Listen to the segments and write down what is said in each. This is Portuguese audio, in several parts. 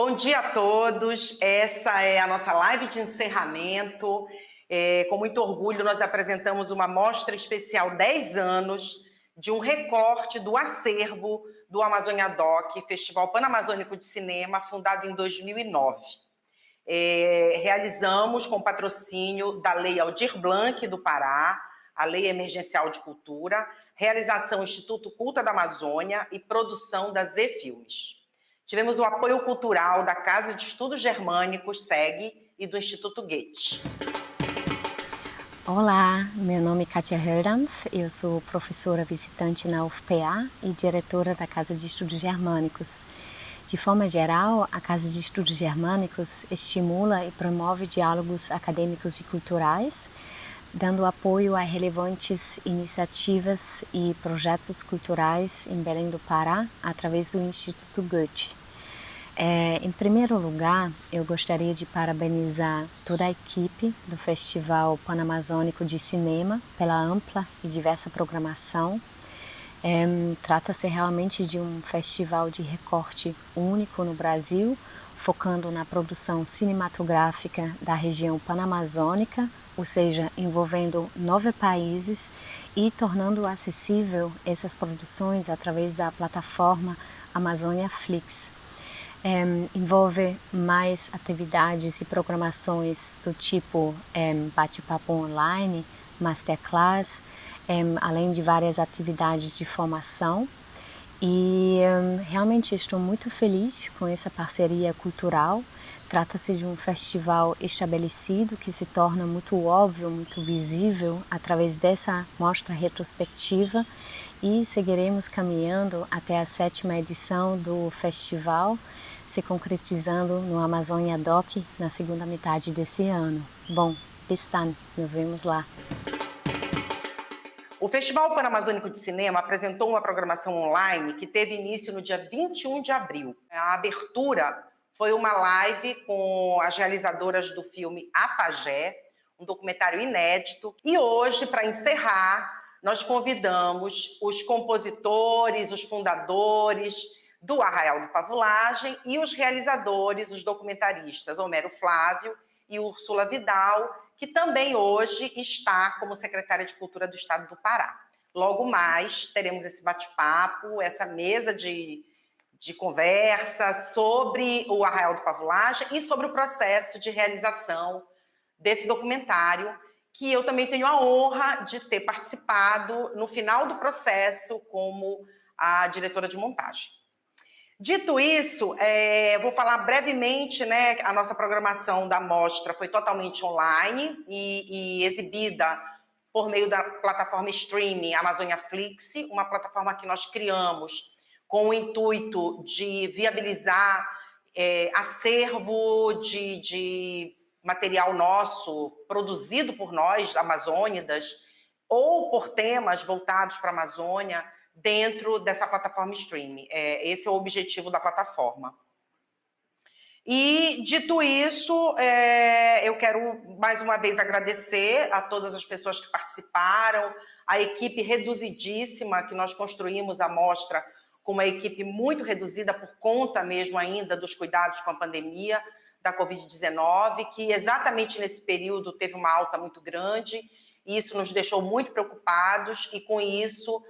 Bom dia a todos. Essa é a nossa live de encerramento. Com muito orgulho, nós apresentamos uma mostra especial 10 anos de um recorte do acervo do Amazônia Doc, Festival Panamazônico de Cinema, fundado em 2009. Realizamos com patrocínio da Lei Aldir Blanc do Pará, a Lei Emergencial de Cultura, realização Instituto Culta da Amazônia e produção da Z Filmes. Tivemos o apoio cultural da Casa de Estudos Germânicos, SEG, e do Instituto Goethe. Olá, meu nome é Kátia Herdampf, eu sou professora visitante na UFPA e diretora da Casa de Estudos Germânicos. De forma geral, a Casa de Estudos Germânicos estimula e promove diálogos acadêmicos e culturais, dando apoio a relevantes iniciativas e projetos culturais em Belém do Pará, através do Instituto Goethe. Em primeiro lugar, eu gostaria de parabenizar toda a equipe do Festival Panamazônico de Cinema pela ampla e diversa programação. Trata-se realmente de um festival de recorte único no Brasil, focando na produção cinematográfica da região panamazônica, ou seja, envolvendo 9 países e tornando acessível essas produções através da plataforma Amazônia Flix. Envolve mais atividades e programações do tipo bate-papo online, masterclass, além de várias atividades de formação. E realmente estou muito feliz com essa parceria cultural. Trata-se de um festival estabelecido que se torna muito óbvio, muito visível através dessa mostra retrospectiva, e seguiremos caminhando até a 7ª edição do festival, se concretizando no Amazônia Doc na segunda metade desse ano. Bom, bis dann, nos vemos lá. O Festival Panamazônico de Cinema apresentou uma programação online que teve início no dia 21 de abril. A abertura foi uma live com as realizadoras do filme A Pajé, um documentário inédito. E hoje, para encerrar, nós convidamos os compositores, os fundadores do Arraial do Pavulagem e os realizadores, os documentaristas Homero Flávio e Úrsula Vidal, que também hoje está como secretária de Cultura do Estado do Pará. Logo mais teremos esse bate-papo, essa mesa de conversa sobre o Arraial do Pavulagem e sobre o processo de realização desse documentário, que eu também tenho a honra de ter participado no final do processo como a diretora de montagem. Dito isso, vou falar brevemente, né? A nossa programação da mostra foi totalmente online e exibida por meio da plataforma streaming Amazônia Flix, uma plataforma que nós criamos com o intuito de viabilizar acervo de material nosso, produzido por nós, amazônidas, ou por temas voltados para a Amazônia, dentro dessa plataforma streaming. Esse é o objetivo da plataforma. E, dito isso, eu quero mais uma vez agradecer a todas as pessoas que participaram, a equipe reduzidíssima que nós construímos a mostra com uma equipe muito reduzida por conta mesmo ainda dos cuidados com a pandemia da Covid-19, que exatamente nesse período teve uma alta muito grande, e isso nos deixou muito preocupados, e com isso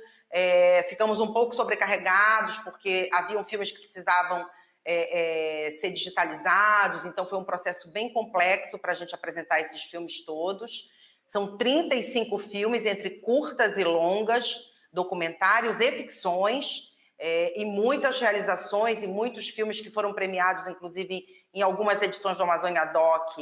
ficamos um pouco sobrecarregados, porque haviam filmes que precisavam ser digitalizados, então foi um processo bem complexo para a gente apresentar esses filmes todos. São 35 filmes, entre curtas e longas, documentários e ficções, e muitas realizações e muitos filmes que foram premiados, inclusive, em algumas edições do Amazônia Doc,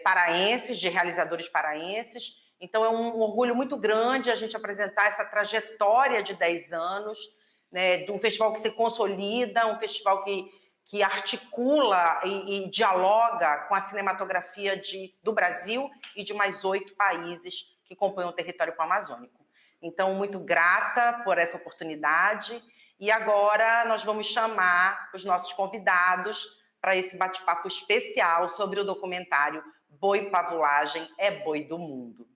paraenses, de realizadores paraenses. Então é um orgulho muito grande a gente apresentar essa trajetória de 10 anos, né, de um festival que se consolida, um festival que articula e dialoga com a cinematografia do Brasil e de mais 8 países que compõem o território panamazônico. Então, muito grata por essa oportunidade. E agora nós vamos chamar os nossos convidados para esse bate-papo especial sobre o documentário Boi Pavulagem é Boi do Mundo.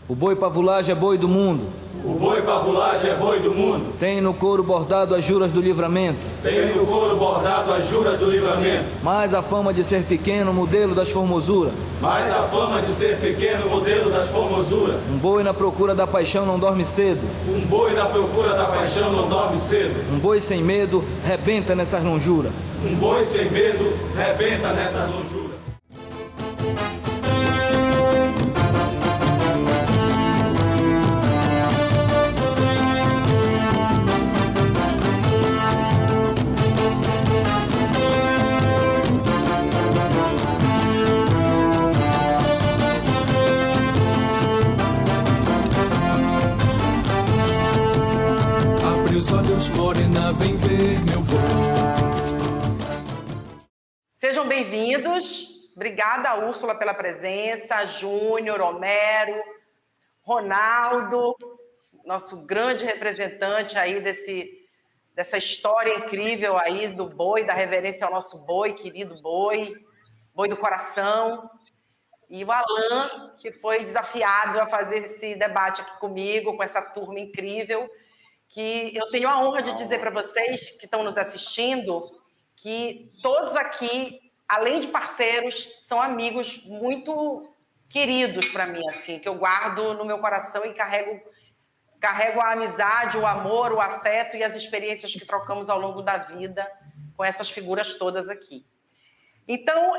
O boi pavulagem é boi do mundo. O boi pavulagem é boi do mundo. Tem no couro bordado as juras do livramento. Tem no couro bordado as juras do livramento. Mais a fama de ser pequeno, modelo das formosuras. Mais a fama de ser pequeno, modelo das formosuras. Um boi na procura da paixão não dorme cedo. Um boi na procura da paixão não dorme cedo. Um boi sem medo rebenta nessas lonjuras. Um boi sem medo rebenta nessas lonjuras. Os olhos, morena, vem ver meu boi. Sejam bem-vindos. Obrigada, Úrsula, pela presença, Júnior, Homero, Ronaldo, nosso grande representante aí dessa história incrível aí do boi, da reverência ao nosso boi, querido boi do coração. E o Alan, que foi desafiado a fazer esse debate aqui comigo, com essa turma incrível, que eu tenho a honra de dizer para vocês que estão nos assistindo que todos aqui, além de parceiros, são amigos muito queridos para mim, assim, que eu guardo no meu coração e carrego a amizade, o amor, o afeto e as experiências que trocamos ao longo da vida com essas figuras todas aqui. Então,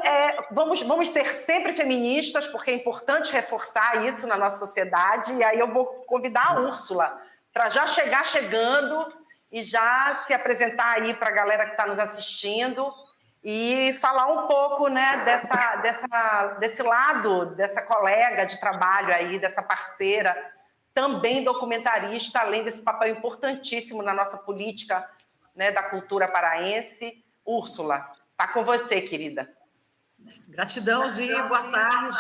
vamos ser sempre feministas, porque é importante reforçar isso na nossa sociedade, e aí eu vou convidar a Úrsula para já chegar chegando e já se apresentar aí para a galera que está nos assistindo e falar um pouco, né, desse lado, dessa colega de trabalho aí, dessa parceira, também documentarista, além desse papel importantíssimo na nossa política, né, da cultura paraense. Úrsula, está com você, querida. Gratidão, Gi, boa tarde.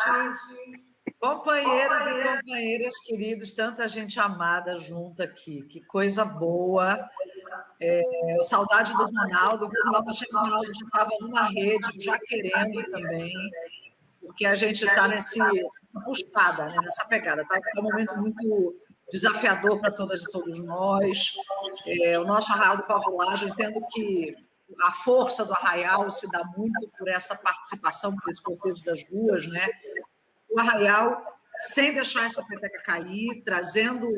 Companheiras e companheiras queridos, tanta gente amada junto aqui, que coisa boa. Saudade do Ronaldo, achei que o Ronaldo já estava numa rede, já querendo também, porque a gente está nessa puxada, né, nessa pegada. Está um momento muito desafiador para todas e todos nós. O nosso Arraial do Pavulagem, entendo que a força do Arraial se dá muito por essa participação, por esse cortejo das ruas, né? O Arraial, sem deixar essa peteca cair, trazendo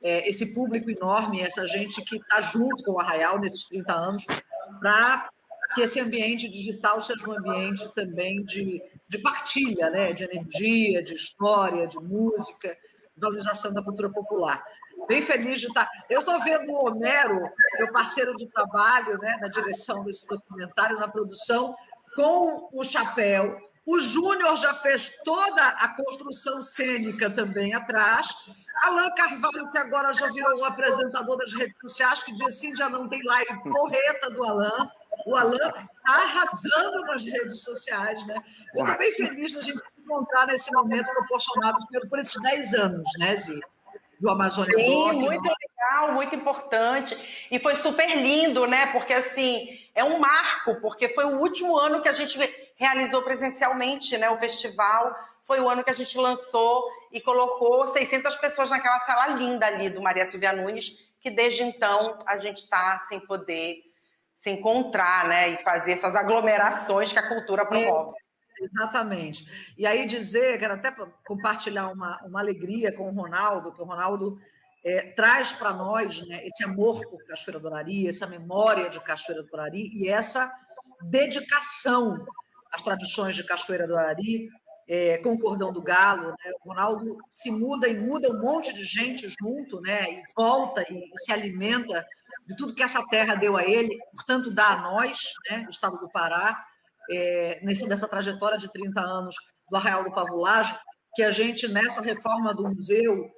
esse público enorme, essa gente que está junto com o Arraial nesses 30 anos, para que esse ambiente digital seja um ambiente também de partilha, né? De energia, de história, de música, de valorização da cultura popular. Bem feliz de estar. Eu estou vendo o Homero, meu parceiro de trabalho, né, na direção desse documentário, na produção, com o chapéu. O Júnior já fez toda a construção cênica também atrás. Alan Carvalho, que agora já virou um apresentador das redes sociais, que dia sim, já não tem live porreta do Alan. O Alan está arrasando nas redes sociais, né? Eu estou bem feliz da gente se encontrar nesse momento proporcionado por esses 10 anos, né, Zi? Do Amazônia. Sim, muito legal, muito importante. E foi super lindo, né? Porque, assim, é um marco, porque foi o último ano que a gente realizou presencialmente, né? O festival foi o ano que a gente lançou e colocou 600 pessoas naquela sala linda ali do Maria Silvia Nunes, que desde então a gente está sem poder se encontrar, né? E fazer essas aglomerações que a cultura promove. Exatamente. E aí dizer, quero até compartilhar uma alegria com o Ronaldo, que o Ronaldo traz para nós, né, esse amor por Cachoeira do Arari, essa memória de Cachoeira do Arari e essa dedicação às tradições de Cachoeira do Arari, com o Cordão do Galo. Né? O Ronaldo se muda e muda um monte de gente junto, né, e volta e se alimenta de tudo que essa terra deu a ele, portanto dá a nós, né, o estado do Pará, nessa trajetória de 30 anos do Arraial do Pavulagem, que a gente, nessa reforma do museu,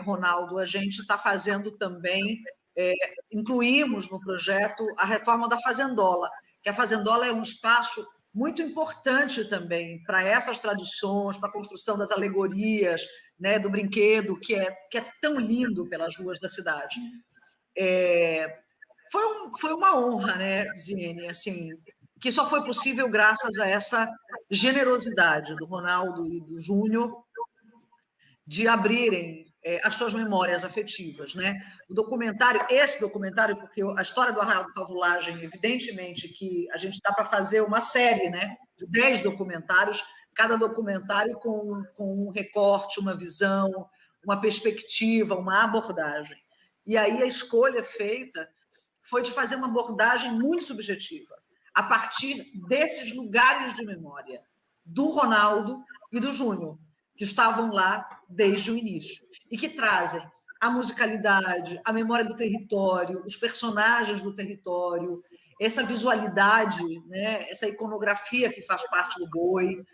Ronaldo, a gente está fazendo também, incluímos no projeto a reforma da Fazendola, que a Fazendola é um espaço muito importante também para essas tradições, para a construção das alegorias, né, do brinquedo, que é tão lindo pelas ruas da cidade. Foi uma honra, né, Ziene, assim, que só foi possível graças a essa generosidade do Ronaldo e do Júnior de abrirem as suas memórias afetivas, né? Esse documentário, porque a história do Arraial do Pavulagem, evidentemente que a gente dá para fazer uma série, né, de 10 documentários, cada documentário com um recorte, uma visão, uma perspectiva, uma abordagem. E aí a escolha feita foi de fazer uma abordagem muito subjetiva, a partir desses lugares de memória, do Ronaldo e do Júnior, que estavam lá desde o início, e que trazem a musicalidade, a memória do território, os personagens do território, essa visualidade, né, essa iconografia que faz parte do boi,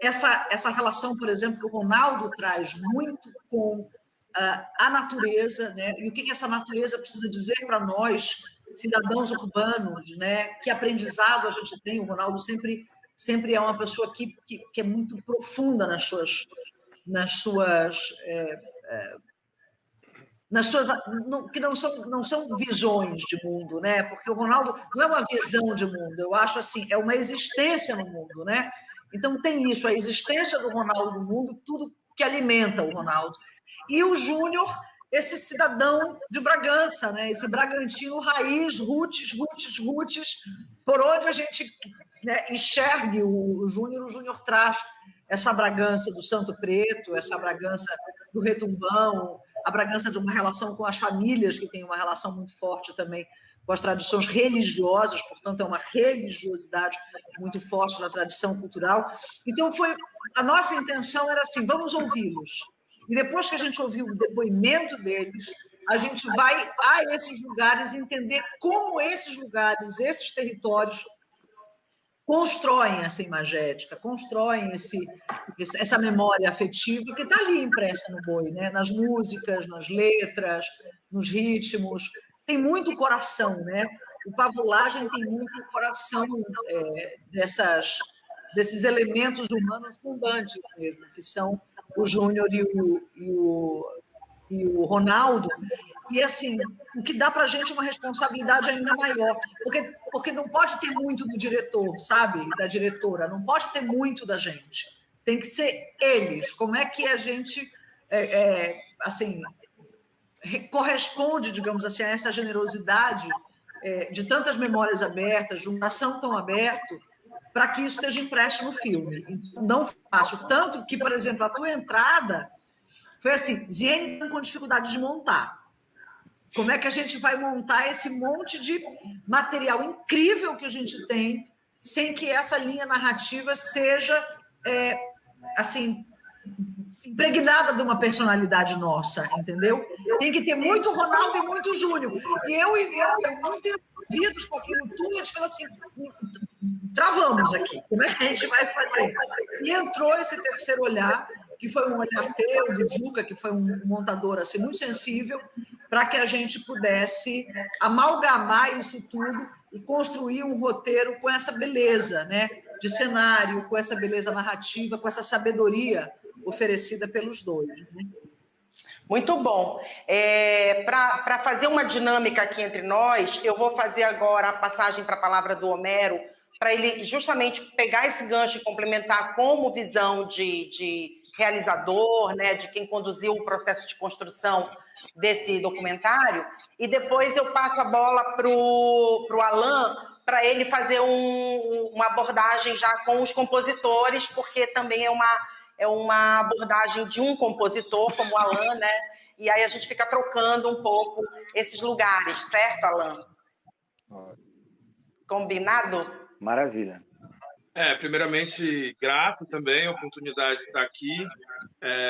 essa relação, por exemplo, que o Ronaldo traz muito com a natureza, né, e o que essa natureza precisa dizer para nós, cidadãos urbanos, né, que aprendizado a gente tem. O Ronaldo sempre é uma pessoa que é muito profunda nas suas que não são visões de mundo, né? Porque o Ronaldo não é uma visão de mundo, eu acho assim, é uma existência no mundo, né? Então tem isso, a existência do Ronaldo no mundo, tudo que alimenta o Ronaldo. E o Júnior, esse cidadão de Bragança, né? Esse bragantino raiz, roots, por onde a gente, né, enxergue o Júnior traz essa Bragança do Santo Preto, essa Bragança do Retumbão, a Bragança de uma relação com as famílias, que tem uma relação muito forte também com as tradições religiosas, portanto, é uma religiosidade muito forte na tradição cultural. Então, a nossa intenção era assim, vamos ouvi-los. E depois que a gente ouviu o depoimento deles, a gente vai a esses lugares entender como esses lugares, esses territórios, constroem essa imagética, constroem essa memória afetiva que está ali impressa no boi, né? Nas músicas, nas letras, nos ritmos. Tem muito coração, né? O Pavulagem tem muito coração desses elementos humanos fundantes mesmo, que são o Júnior e o Ronaldo. E, assim, o que dá para a gente uma responsabilidade ainda maior, porque não pode ter muito do diretor, sabe? Da diretora, não pode ter muito da gente. Tem que ser eles. Como é que a gente, assim, corresponde, digamos assim, a essa generosidade de tantas memórias abertas, de um coração tão aberto, para que isso esteja impresso no filme. Não fácil. Tanto que, por exemplo, a tua entrada foi assim, Ziene está com dificuldade de montar. Como é que a gente vai montar esse monte de material incrível que a gente tem, sem que essa linha narrativa seja, assim, impregnada de uma personalidade nossa, entendeu? Tem que ter muito Ronaldo e muito Júnior. E eu muito envolvidos com aquilo tudo, a gente falou assim, travamos aqui, como é que a gente vai fazer? E entrou esse terceiro olhar, que foi um olhar teu, do Juca, que foi um montador assim, muito sensível, para que a gente pudesse amalgamar isso tudo e construir um roteiro com essa beleza, né, de cenário, com essa beleza narrativa, com essa sabedoria oferecida pelos dois, né? Muito bom. Para fazer uma dinâmica aqui entre nós, eu vou fazer agora a passagem para a palavra do Homero, para ele justamente pegar esse gancho e complementar como visão de realizador, né, de quem conduziu o processo de construção desse documentário, e depois eu passo a bola para o Alan, para ele fazer uma abordagem já com os compositores, porque também é uma abordagem de um compositor, como o Alan, né? E aí a gente fica trocando um pouco esses lugares, certo, Alan? Combinado? Maravilha. Primeiramente, grato também a oportunidade de estar aqui.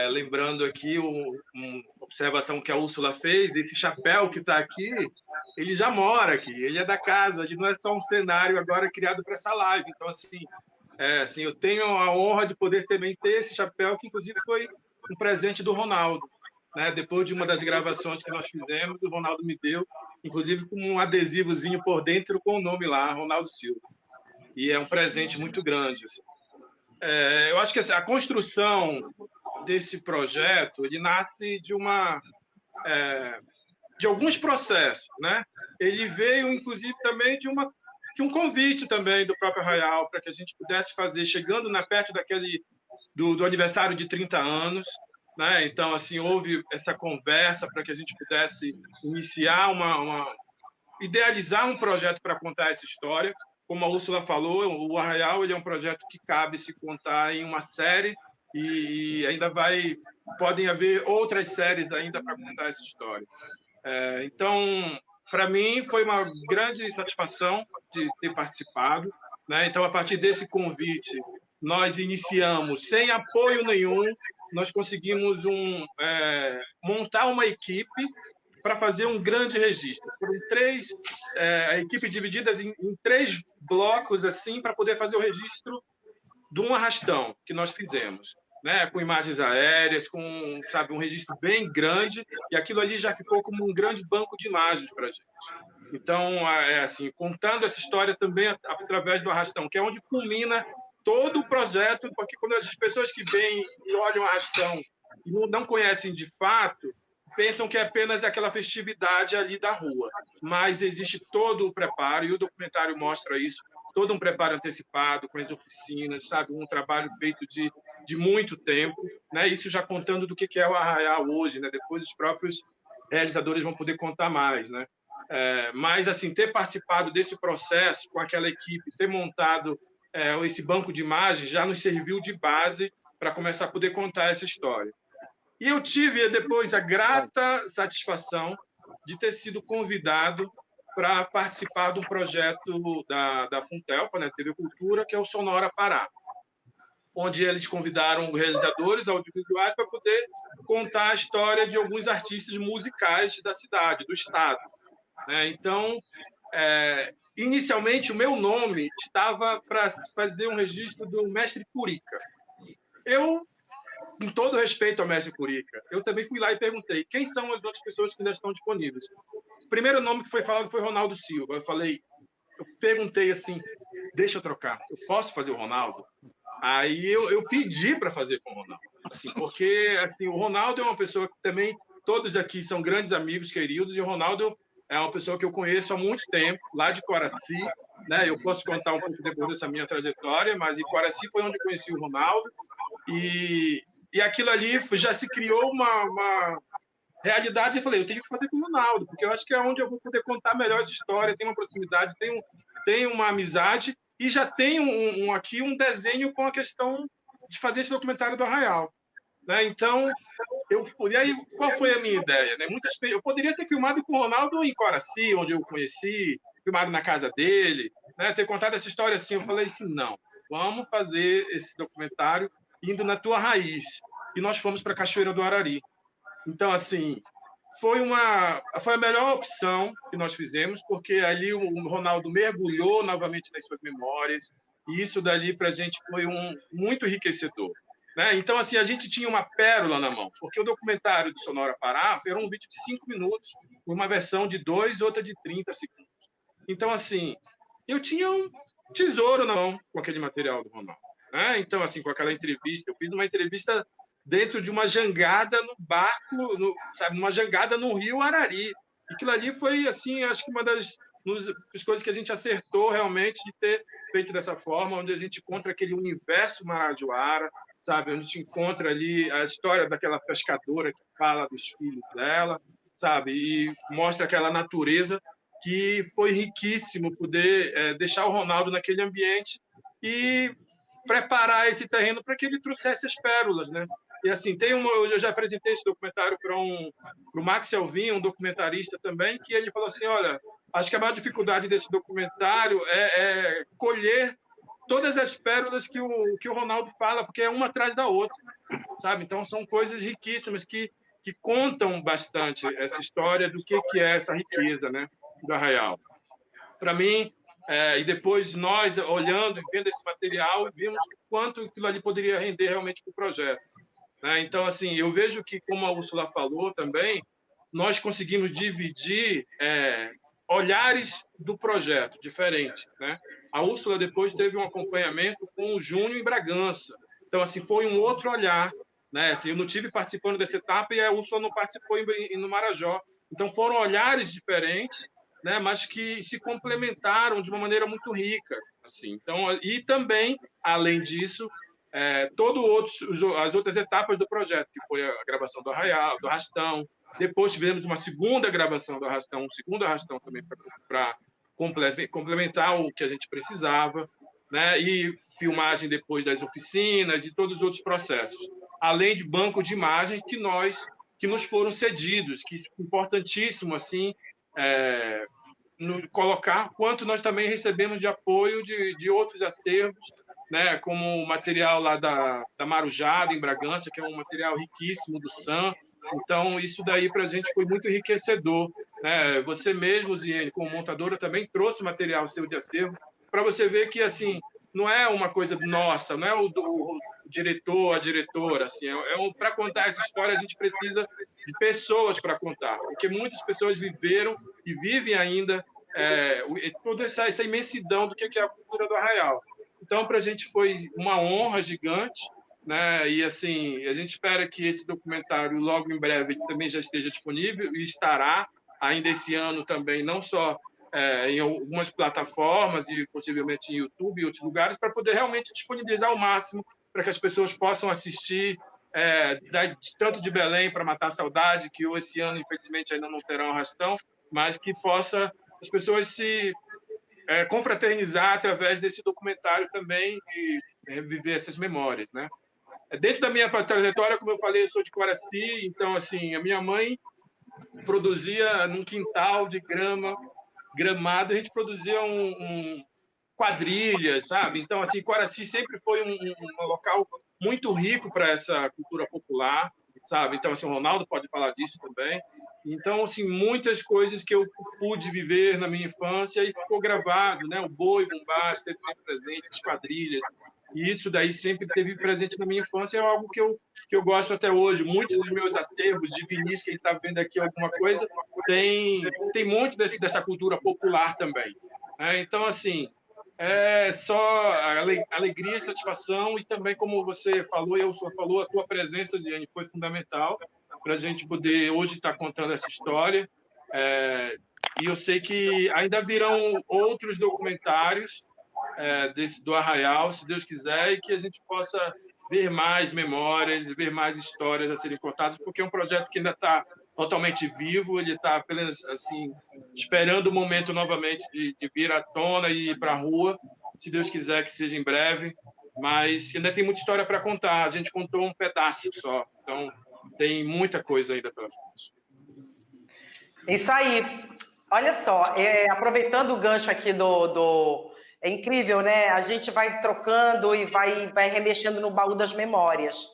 Lembrando aqui uma observação que a Úrsula fez, desse chapéu que está aqui, ele já mora aqui, ele é da casa, ele não é só um cenário agora criado para essa live. Então, assim, eu tenho a honra de poder também ter esse chapéu, que inclusive foi um presente do Ronaldo, né? Depois de uma das gravações que nós fizemos, o Ronaldo me deu, inclusive com um adesivozinho por dentro com o nome lá, Ronaldo Silva. E é um presente muito grande. Assim. Eu acho que assim, a construção desse projeto ele nasce de alguns processos, né? Ele veio, inclusive, também de um convite também do próprio Arraial para que a gente pudesse fazer, chegando perto do aniversário de 30 anos, né? Então, assim, houve essa conversa para que a gente pudesse iniciar idealizar um projeto para contar essa história. Como a Úrsula falou, o Arraial ele é um projeto que cabe se contar em uma série e ainda podem haver outras séries ainda para contar essa história. Então, para mim, foi uma grande satisfação de ter participado, né? Então, a partir desse convite, nós iniciamos sem apoio nenhum, nós conseguimos montar uma equipe para fazer um grande registro. Foram a equipe divididas em 3 blocos assim para poder fazer o registro de um arrastão que nós fizemos, né? Com imagens aéreas, com um registro bem grande, e aquilo ali já ficou como um grande banco de imagens para a gente. Então, assim, contando essa história também através do arrastão, que é onde culmina todo o projeto, porque quando as pessoas que vêm e olham o arrastão e não conhecem de fato, pensam que é apenas aquela festividade ali da rua, mas existe todo o preparo, e o documentário mostra isso, todo um preparo antecipado, com as oficinas, sabe? Um trabalho feito de muito tempo, né? Isso já contando do que é o Arraial hoje, né? Depois os próprios realizadores vão poder contar mais, né? Mas, assim, ter participado desse processo com aquela equipe, ter montado esse banco de imagens já nos serviu de base para começar a poder contar essa história. E eu tive depois a grata satisfação de ter sido convidado para participar de um projeto da Funtelpa, né, TV Cultura, que é o Sonora Pará, onde eles convidaram realizadores audiovisuais para poder contar a história de alguns artistas musicais da cidade, do estado. Então, inicialmente, o meu nome estava para fazer um registro do Mestre Curica. Eu, com todo respeito ao Mestre Curica, eu também fui lá e perguntei quem são as outras pessoas que ainda estão disponíveis. O primeiro nome que foi falado foi Ronaldo Silva. Eu perguntei assim, deixa eu trocar, eu posso fazer o Ronaldo? Aí eu pedi para fazer com o Ronaldo, assim, porque assim, o Ronaldo é uma pessoa que também, todos aqui são grandes amigos, queridos, e o Ronaldo é uma pessoa que eu conheço há muito tempo, lá de Coraci, né? Eu posso contar um pouco depois dessa minha trajetória, mas em Coraci foi onde eu conheci o Ronaldo, e aquilo ali já se criou uma realidade. Eu falei, eu tenho que fazer com o Ronaldo, porque eu acho que é onde eu vou poder contar melhor essa história, tem uma proximidade, tem uma amizade, e já tem aqui um desenho com a questão de fazer esse documentário do Arraial. Né? Então, e aí, qual foi a minha ideia? Né? Eu poderia ter filmado com o Ronaldo em Coraci, onde eu o conheci, filmado na casa dele, né? Ter contado essa história assim. Eu falei assim, não, vamos fazer esse documentário indo na tua raiz. E nós fomos para Cachoeira do Arari. Então, assim, foi a melhor opção que nós fizemos, porque ali o Ronaldo mergulhou novamente nas suas memórias, e isso dali para a gente foi muito enriquecedor. Né? Então, assim, a gente tinha uma pérola na mão, porque o documentário do Sonora Pará era um vídeo de 5 minutos, uma versão de 2, outra de 30 segundos. Então, assim, eu tinha um tesouro na mão com aquele material do Ronaldo. Né? Então, assim, com aquela entrevista, eu fiz uma entrevista dentro de uma jangada no barco, uma jangada no Rio Arari. E aquilo ali foi, assim, acho que uma das coisas que a gente acertou realmente de ter feito dessa forma, onde a gente encontra aquele universo marajoara, sabe? Onde a gente encontra ali a história daquela pescadora que fala dos filhos dela, sabe? E mostra aquela natureza que foi riquíssimo poder deixar o Ronaldo naquele ambiente e preparar esse terreno para que ele trouxesse as pérolas, né? E assim, eu já apresentei esse documentário para o Max Alvim, um documentarista também, que ele falou assim, olha, acho que a maior dificuldade desse documentário é colher todas as pérolas que o Ronaldo fala, porque é uma atrás da outra, sabe? Então, são coisas riquíssimas que contam bastante essa história do que é essa riqueza, né, do Arraial. Para mim, e depois nós, olhando e vendo esse material, vimos quanto aquilo ali poderia render realmente para o projeto. Né? Então, assim, eu vejo que, como a Úrsula falou também, nós conseguimos dividir olhares do projeto diferentes, né? A Úrsula depois teve um acompanhamento com o Júnior em Bragança. Então, assim, foi um outro olhar, né? Assim, eu não tive participando dessa etapa e a Úrsula não participou no Marajó. Então, foram olhares diferentes, né? Mas que se complementaram de uma maneira muito rica, assim. Então, e também, além disso, as outras etapas do projeto, que foi a gravação do Arraial, do Arrastão. Depois tivemos uma segunda gravação do Arrastão, um segundo Arrastão também para complementar o que a gente precisava, né? E filmagem depois das oficinas e todos os outros processos. Além de banco de imagens que nos foram cedidos, que é importantíssimo assim, colocar quanto nós também recebemos de apoio de outros acervos, né, como o material lá da Marujada, em Bragança, que é um material riquíssimo do SAM. Então, isso daí para a gente foi muito enriquecedor, né? Você mesmo, Ziene, como montadora, também trouxe material seu de acervo, para você ver que assim, não é uma coisa nossa, não é o diretor, a diretora, assim, para contar essa história a gente precisa de pessoas para contar, porque muitas pessoas viveram e vivem ainda toda essa imensidão do que é a cultura do Arraial. Então, para a gente foi uma honra gigante, né? E assim, a gente espera que esse documentário logo em breve também já esteja disponível e estará ainda esse ano também, não só em algumas plataformas e possivelmente em YouTube e outros lugares, para poder realmente disponibilizar ao máximo para que as pessoas possam assistir, tanto de Belém para matar a saudade, que esse ano infelizmente ainda não terá um Arrastão, mas que possa as pessoas se confraternizar através desse documentário também e viver essas memórias, né? Dentro da minha trajetória, como eu falei, eu sou de Coraci, então assim, a minha mãe produzia num quintal de gramado, a gente produzia quadrilhas, sabe? Então assim, Coraci sempre foi um local muito rico para essa cultura popular, sabe? Então assim, o Ronaldo pode falar disso também. Então, assim, muitas coisas que eu pude viver na minha infância e ficou gravado, né? O boi, o bumbá, esteve sempre presente, as quadrilhas. E isso daí sempre esteve presente na minha infância, é algo que eu gosto até hoje. Muitos dos meus acervos de vinis, quem está vendo aqui alguma coisa, tem muito dessa cultura popular também. Então, assim, é só alegria e satisfação, e também, como você falou, falou, a tua presença, Ziene, foi fundamental para a gente poder hoje estar contando essa história. E eu sei que ainda virão outros documentários do Arraial, se Deus quiser, e que a gente possa ver mais memórias, ver mais histórias a serem contadas, porque é um projeto que ainda está totalmente vivo, ele está apenas assim, esperando o momento novamente de vir à tona e ir para a rua, se Deus quiser que seja em breve, mas ainda tem muita história para contar, a gente contou um pedaço só, então tem muita coisa ainda pela frente. Isso aí. Olha só, aproveitando o gancho aqui É incrível, né? A gente vai trocando e vai remexendo no baú das memórias.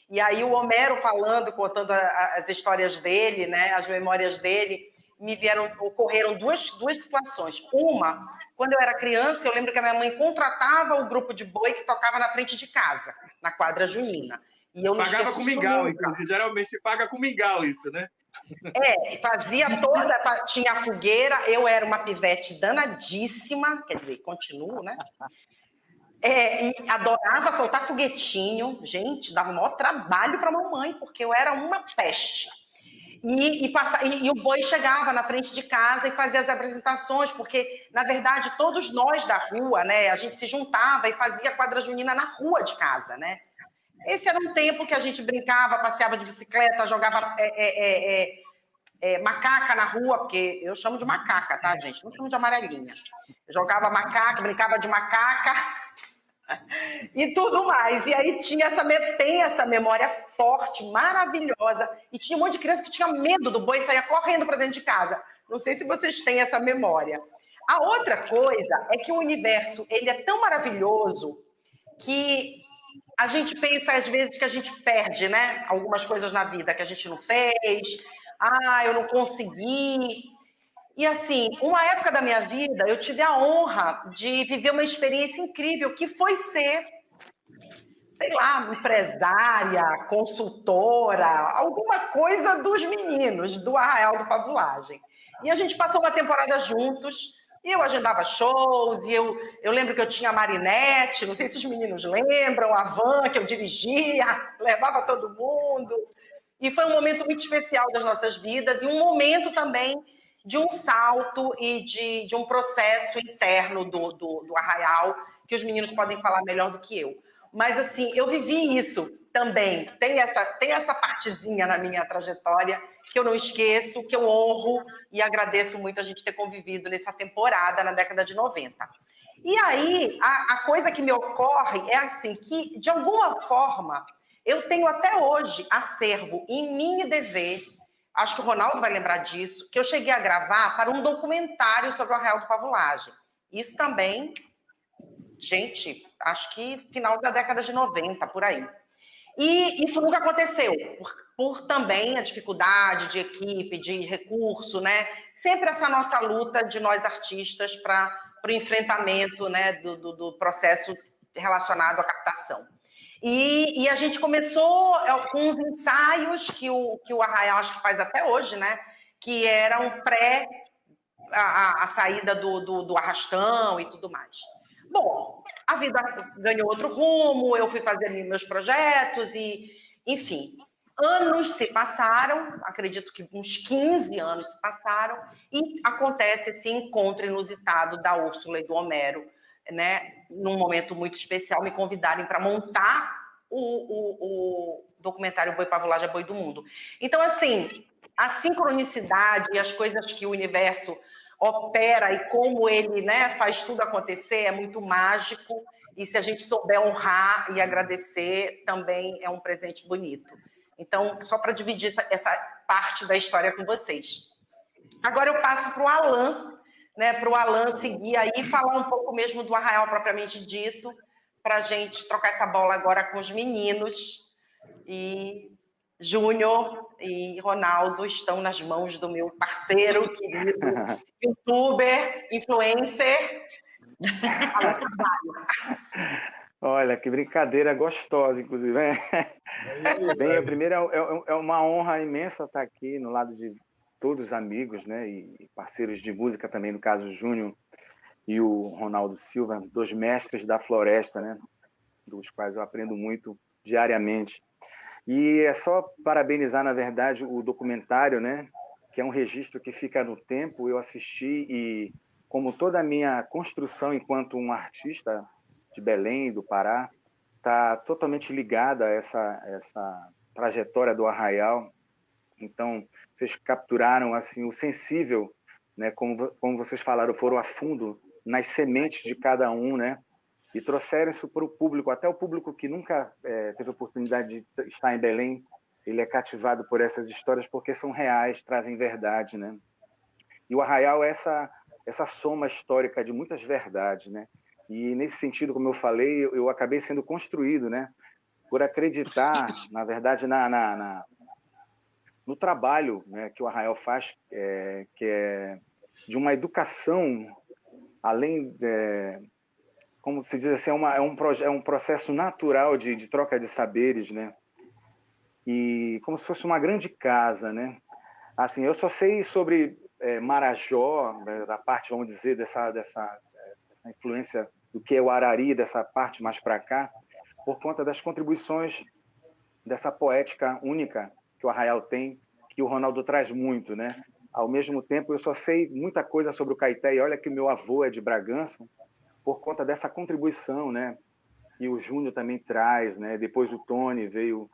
E aí o Homero contando as histórias dele, né? As memórias dele, ocorreram duas situações. Uma, quando eu era criança, eu lembro que a minha mãe contratava o grupo de boi que tocava na frente de casa, na quadra junina. E eu não pagava com mingau, inclusive. Geralmente se paga com mingau isso, né? Fazia tinha a fogueira, eu era uma pivete danadíssima, quer dizer, continuo, né? E adorava soltar foguetinho, gente, dava o maior trabalho para a mamãe, porque eu era uma peste. E o boi chegava na frente de casa e fazia as apresentações, porque, na verdade, todos nós da rua, né, a gente se juntava e fazia a quadra junina na rua de casa, né? Esse era um tempo que a gente brincava, passeava de bicicleta, jogava macaca na rua, porque eu chamo de macaca, tá, gente? Não chamo de amarelinha. Eu jogava macaca, brincava de macaca e tudo mais. E aí tem essa memória forte, maravilhosa. E tinha um monte de criança que tinha medo do boi e saía correndo para dentro de casa. Não sei se vocês têm essa memória. A outra coisa é que o universo ele é tão maravilhoso que a gente pensa, às vezes, que a gente perde, né? Algumas coisas na vida que a gente não fez. Eu não consegui. E, assim, uma época da minha vida, eu tive a honra de viver uma experiência incrível, que foi ser, sei lá, empresária, consultora, alguma coisa dos meninos do Arraial do Pavulagem. E a gente passou uma temporada juntos. E eu agendava shows, e eu lembro que eu tinha a Marinette, não sei se os meninos lembram, a van que eu dirigia, levava todo mundo. E foi um momento muito especial das nossas vidas, e um momento também de um salto e de um processo interno do Arraial, que os meninos podem falar melhor do que eu. Mas, assim, eu vivi isso também. Tem essa partezinha na minha trajetória que eu não esqueço, que eu honro e agradeço muito a gente ter convivido nessa temporada na década de 90. E aí, a coisa que me ocorre é assim, que, de alguma forma, eu tenho até hoje acervo em Mini DV, acho que o Ronaldo vai lembrar disso, que eu cheguei a gravar para um documentário sobre o Arraial do Pavulagem. Isso também... Gente, acho que final da década de 90, por aí. E isso nunca aconteceu, por também a dificuldade de equipe, de recurso, né? Sempre essa nossa luta de nós artistas para o enfrentamento, né, do processo relacionado à captação. E a gente começou com os ensaios que o Arraial acho que faz até hoje, né? Que eram pré a saída do arrastão e tudo mais. Bom, a vida ganhou outro rumo, eu fui fazer meus projetos e, enfim, anos se passaram, acredito que uns 15 anos se passaram, e acontece esse encontro inusitado da Úrsula e do Homero, né? Num momento muito especial, me convidarem para montar o documentário Boi Pavulagem é Boi do Mundo. Então, assim, a sincronicidade e as coisas que o universo opera e como ele, né, faz tudo acontecer é muito mágico, e se a gente souber honrar e agradecer, também é um presente bonito. Então, só para dividir essa parte da história com vocês. Agora eu passo para o Alan, né, para o Alan seguir aí e falar um pouco mesmo do Arraial propriamente dito, para a gente trocar essa bola agora com os meninos. E Júnior e Ronaldo estão nas mãos do meu parceiro, querido, youtuber, influencer. Olha, que brincadeira gostosa, inclusive. Bem, a primeira é uma honra imensa estar aqui no lado de todos os amigos, né, e parceiros de música também, no caso o Júnior e o Ronaldo Silva, dois mestres da floresta, né, dos quais eu aprendo muito diariamente. E é só parabenizar, na verdade, o documentário, né, que é um registro que fica no tempo. Eu assisti e, como toda a minha construção enquanto um artista de Belém, do Pará, está totalmente ligada a essa trajetória do Arraial. Então, vocês capturaram assim o sensível, né, como vocês falaram, foram a fundo nas sementes de cada um, né, e trouxeram isso para o público, até o público que nunca teve oportunidade de estar em Belém, ele é cativado por essas histórias porque são reais, trazem verdade, né? E o Arraial é essa soma histórica de muitas verdades, né? E nesse sentido, como eu falei, eu acabei sendo construído, né, por acreditar, na verdade, no trabalho, né, que o Arraial faz, que é de uma educação, além como se diz assim, é um processo natural de troca de saberes, né? E como se fosse uma grande casa, né? Assim, eu só sei sobre Marajó, né, da parte, vamos dizer, dessa influência do que é o Arari, dessa parte mais para cá, por conta das contribuições dessa poética única que o Arraial tem, que o Ronaldo traz muito, né? Ao mesmo tempo, eu só sei muita coisa sobre o Caeté, e olha que o meu avô é de Bragança, por conta dessa contribuição, né? E o Júnior também traz, né? Depois o Tony veio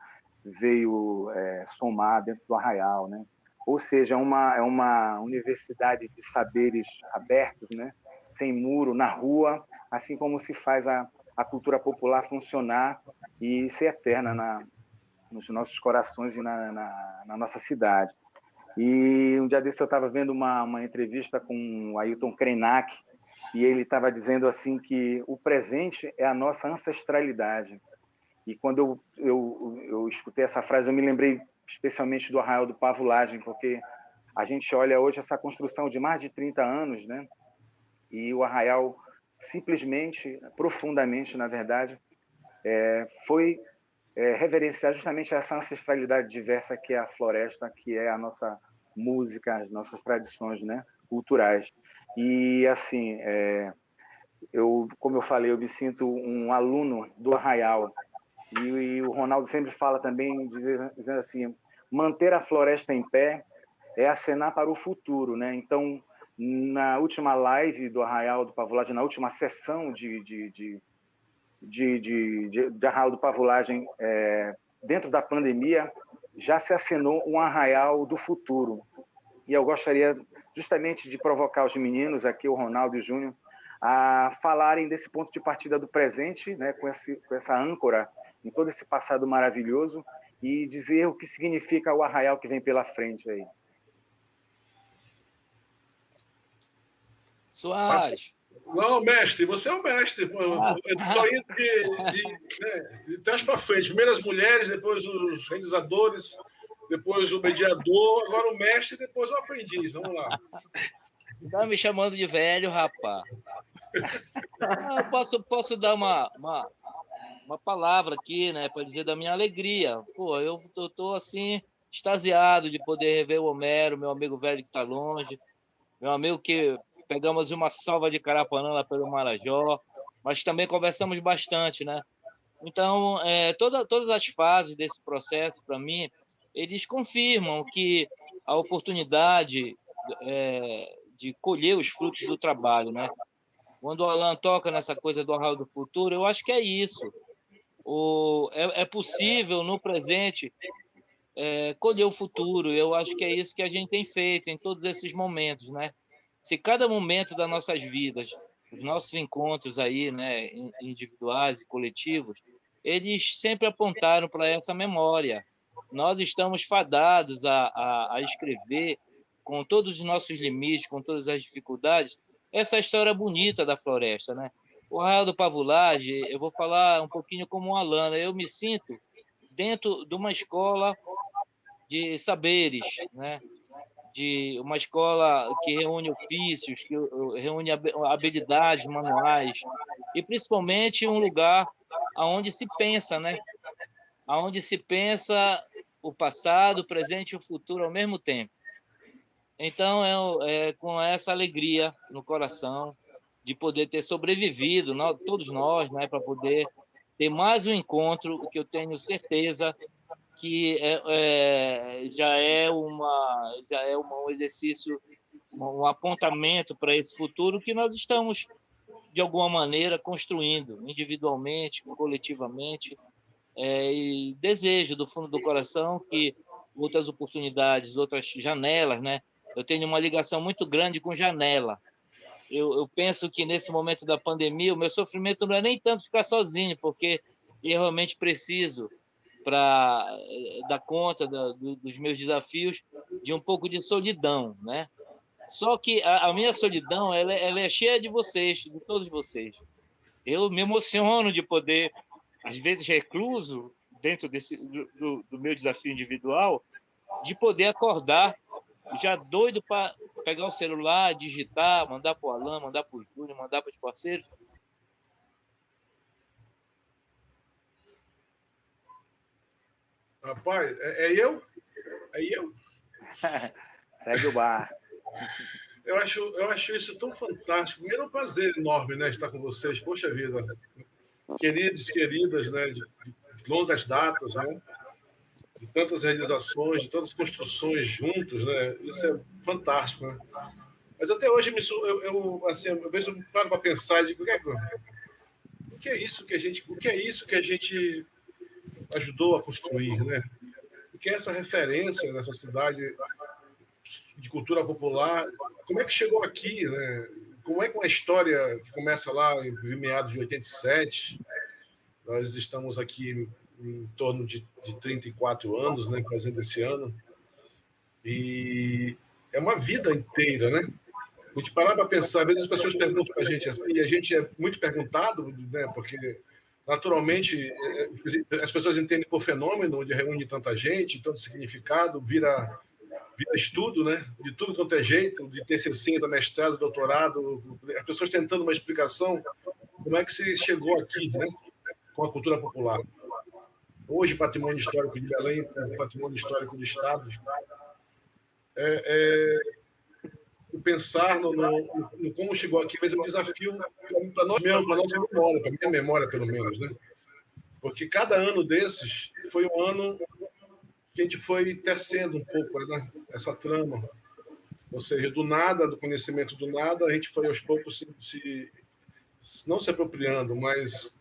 somar dentro do Arraial, né? Ou seja, é uma universidade de saberes abertos, né? Sem muro, na rua, assim como se faz a cultura popular funcionar e ser eterna nos nossos corações e na nossa cidade. E um dia desse eu estava vendo uma entrevista com o Ailton Krenak, e ele estava dizendo assim que o presente é a nossa ancestralidade. E quando eu escutei essa frase, eu me lembrei especialmente do Arraial do Pavulagem, porque a gente olha hoje essa construção de mais de 30 anos, né? E o Arraial simplesmente, profundamente, na verdade, foi reverenciar justamente essa ancestralidade diversa que é a floresta, que é a nossa música, as nossas tradições, né, culturais. E, assim, como eu falei, eu me sinto um aluno do Arraial. E o Ronaldo sempre fala também, dizendo assim, manter a floresta em pé é acenar para o futuro, né? Então, na última live do Arraial do Pavulagem, na última sessão de Arraial do Pavulagem, dentro da pandemia, já se acenou um Arraial do Futuro. E eu gostaria justamente de provocar os meninos aqui, o Ronaldo e o Júnior, a falarem desse ponto de partida do presente, né, com essa âncora em todo esse passado maravilhoso, e dizer o que significa o Arraial que vem pela frente aí. Soares. Não, mestre, você é o mestre. Estou indo de trás para frente. Primeiro as mulheres, depois os realizadores, depois o mediador, agora o mestre, depois o aprendiz. Vamos lá. Tá me chamando de velho, rapaz. Posso dar uma palavra aqui, né, para dizer da minha alegria. Pô, eu tô assim, extasiado de poder rever o Homero, meu amigo velho que está longe, meu amigo que pegamos uma salva de Carapanã lá pelo Marajó, mas também conversamos bastante, né? Então, todas as fases desse processo, para mim, eles confirmam que a oportunidade de colher os frutos do trabalho, né? Quando o Alan toca nessa coisa do Arraial do Futuro, eu acho que é isso. É possível, no presente, colher o futuro. Eu acho que é isso que a gente tem feito em todos esses momentos, né? Se cada momento das nossas vidas, os nossos encontros aí, né, individuais e coletivos, eles sempre apontaram para essa memória. Nós estamos fadados a escrever, com todos os nossos limites, com todas as dificuldades, essa história bonita da floresta, né? O Arraial do Pavulagem, eu vou falar um pouquinho como uma Alana, eu me sinto dentro de uma escola de saberes, né? De uma escola que reúne ofícios, que reúne habilidades manuais, e principalmente um lugar onde se pensa, né? Onde se pensa o passado, o presente e o futuro ao mesmo tempo. Então, com essa alegria no coração de poder ter sobrevivido, todos nós, né, para poder ter mais um encontro, que eu tenho certeza que já é um exercício, um apontamento para esse futuro que nós estamos, de alguma maneira, construindo, individualmente, coletivamente, e desejo do fundo do coração que outras oportunidades, outras janelas, né? Eu tenho uma ligação muito grande com janela. Eu penso que, nesse momento da pandemia, o meu sofrimento não é nem tanto ficar sozinho, porque eu realmente preciso, para dar conta dos meus desafios, de um pouco de solidão, né? Só que a minha solidão ela é cheia de vocês, de todos vocês. Eu me emociono de poder, às vezes recluso, dentro do meu desafio individual, de poder acordar já doido para pegar o celular, digitar, mandar para o Alan, mandar para o Júnior, mandar para os parceiros. Rapaz, é eu? Segue o bar. Eu acho isso tão fantástico. Primeiro, é um prazer enorme, né, estar com vocês. Poxa vida, queridos, queridas, né, de longas datas, né, de tantas realizações, de tantas construções juntos, né? Isso é fantástico, né? Mas até hoje eu vejo, paro para pensar e digo, o que é isso que a gente ajudou a construir, né? O que é essa referência nessa cidade de cultura popular? Como é que chegou aqui, né? Como é que uma história que começa lá em meados de 87, nós estamos aqui em torno de 34 anos, né, fazendo esse ano, e é uma vida inteira, né? A gente parar para pensar, às vezes as pessoas perguntam para a gente assim, e a gente é muito perguntado, né, porque naturalmente as pessoas entendem por fenômeno, onde reúne tanta gente, tanto significado, vira estudo, né, de tudo quanto é jeito, de TCC, mestrado, doutorado, as pessoas tentando uma explicação, como é que se chegou aqui, né, com a cultura popular. Hoje, patrimônio histórico de Belém, patrimônio histórico do Estado, pensar no como chegou aqui, mas é um desafio para nós mesmos, para a nossa memória, para a minha memória, pelo menos, né? Porque cada ano desses foi um ano que a gente foi tecendo um pouco, né, essa trama. Ou seja, do nada, do conhecimento do nada, a gente foi aos poucos não se apropriando, mas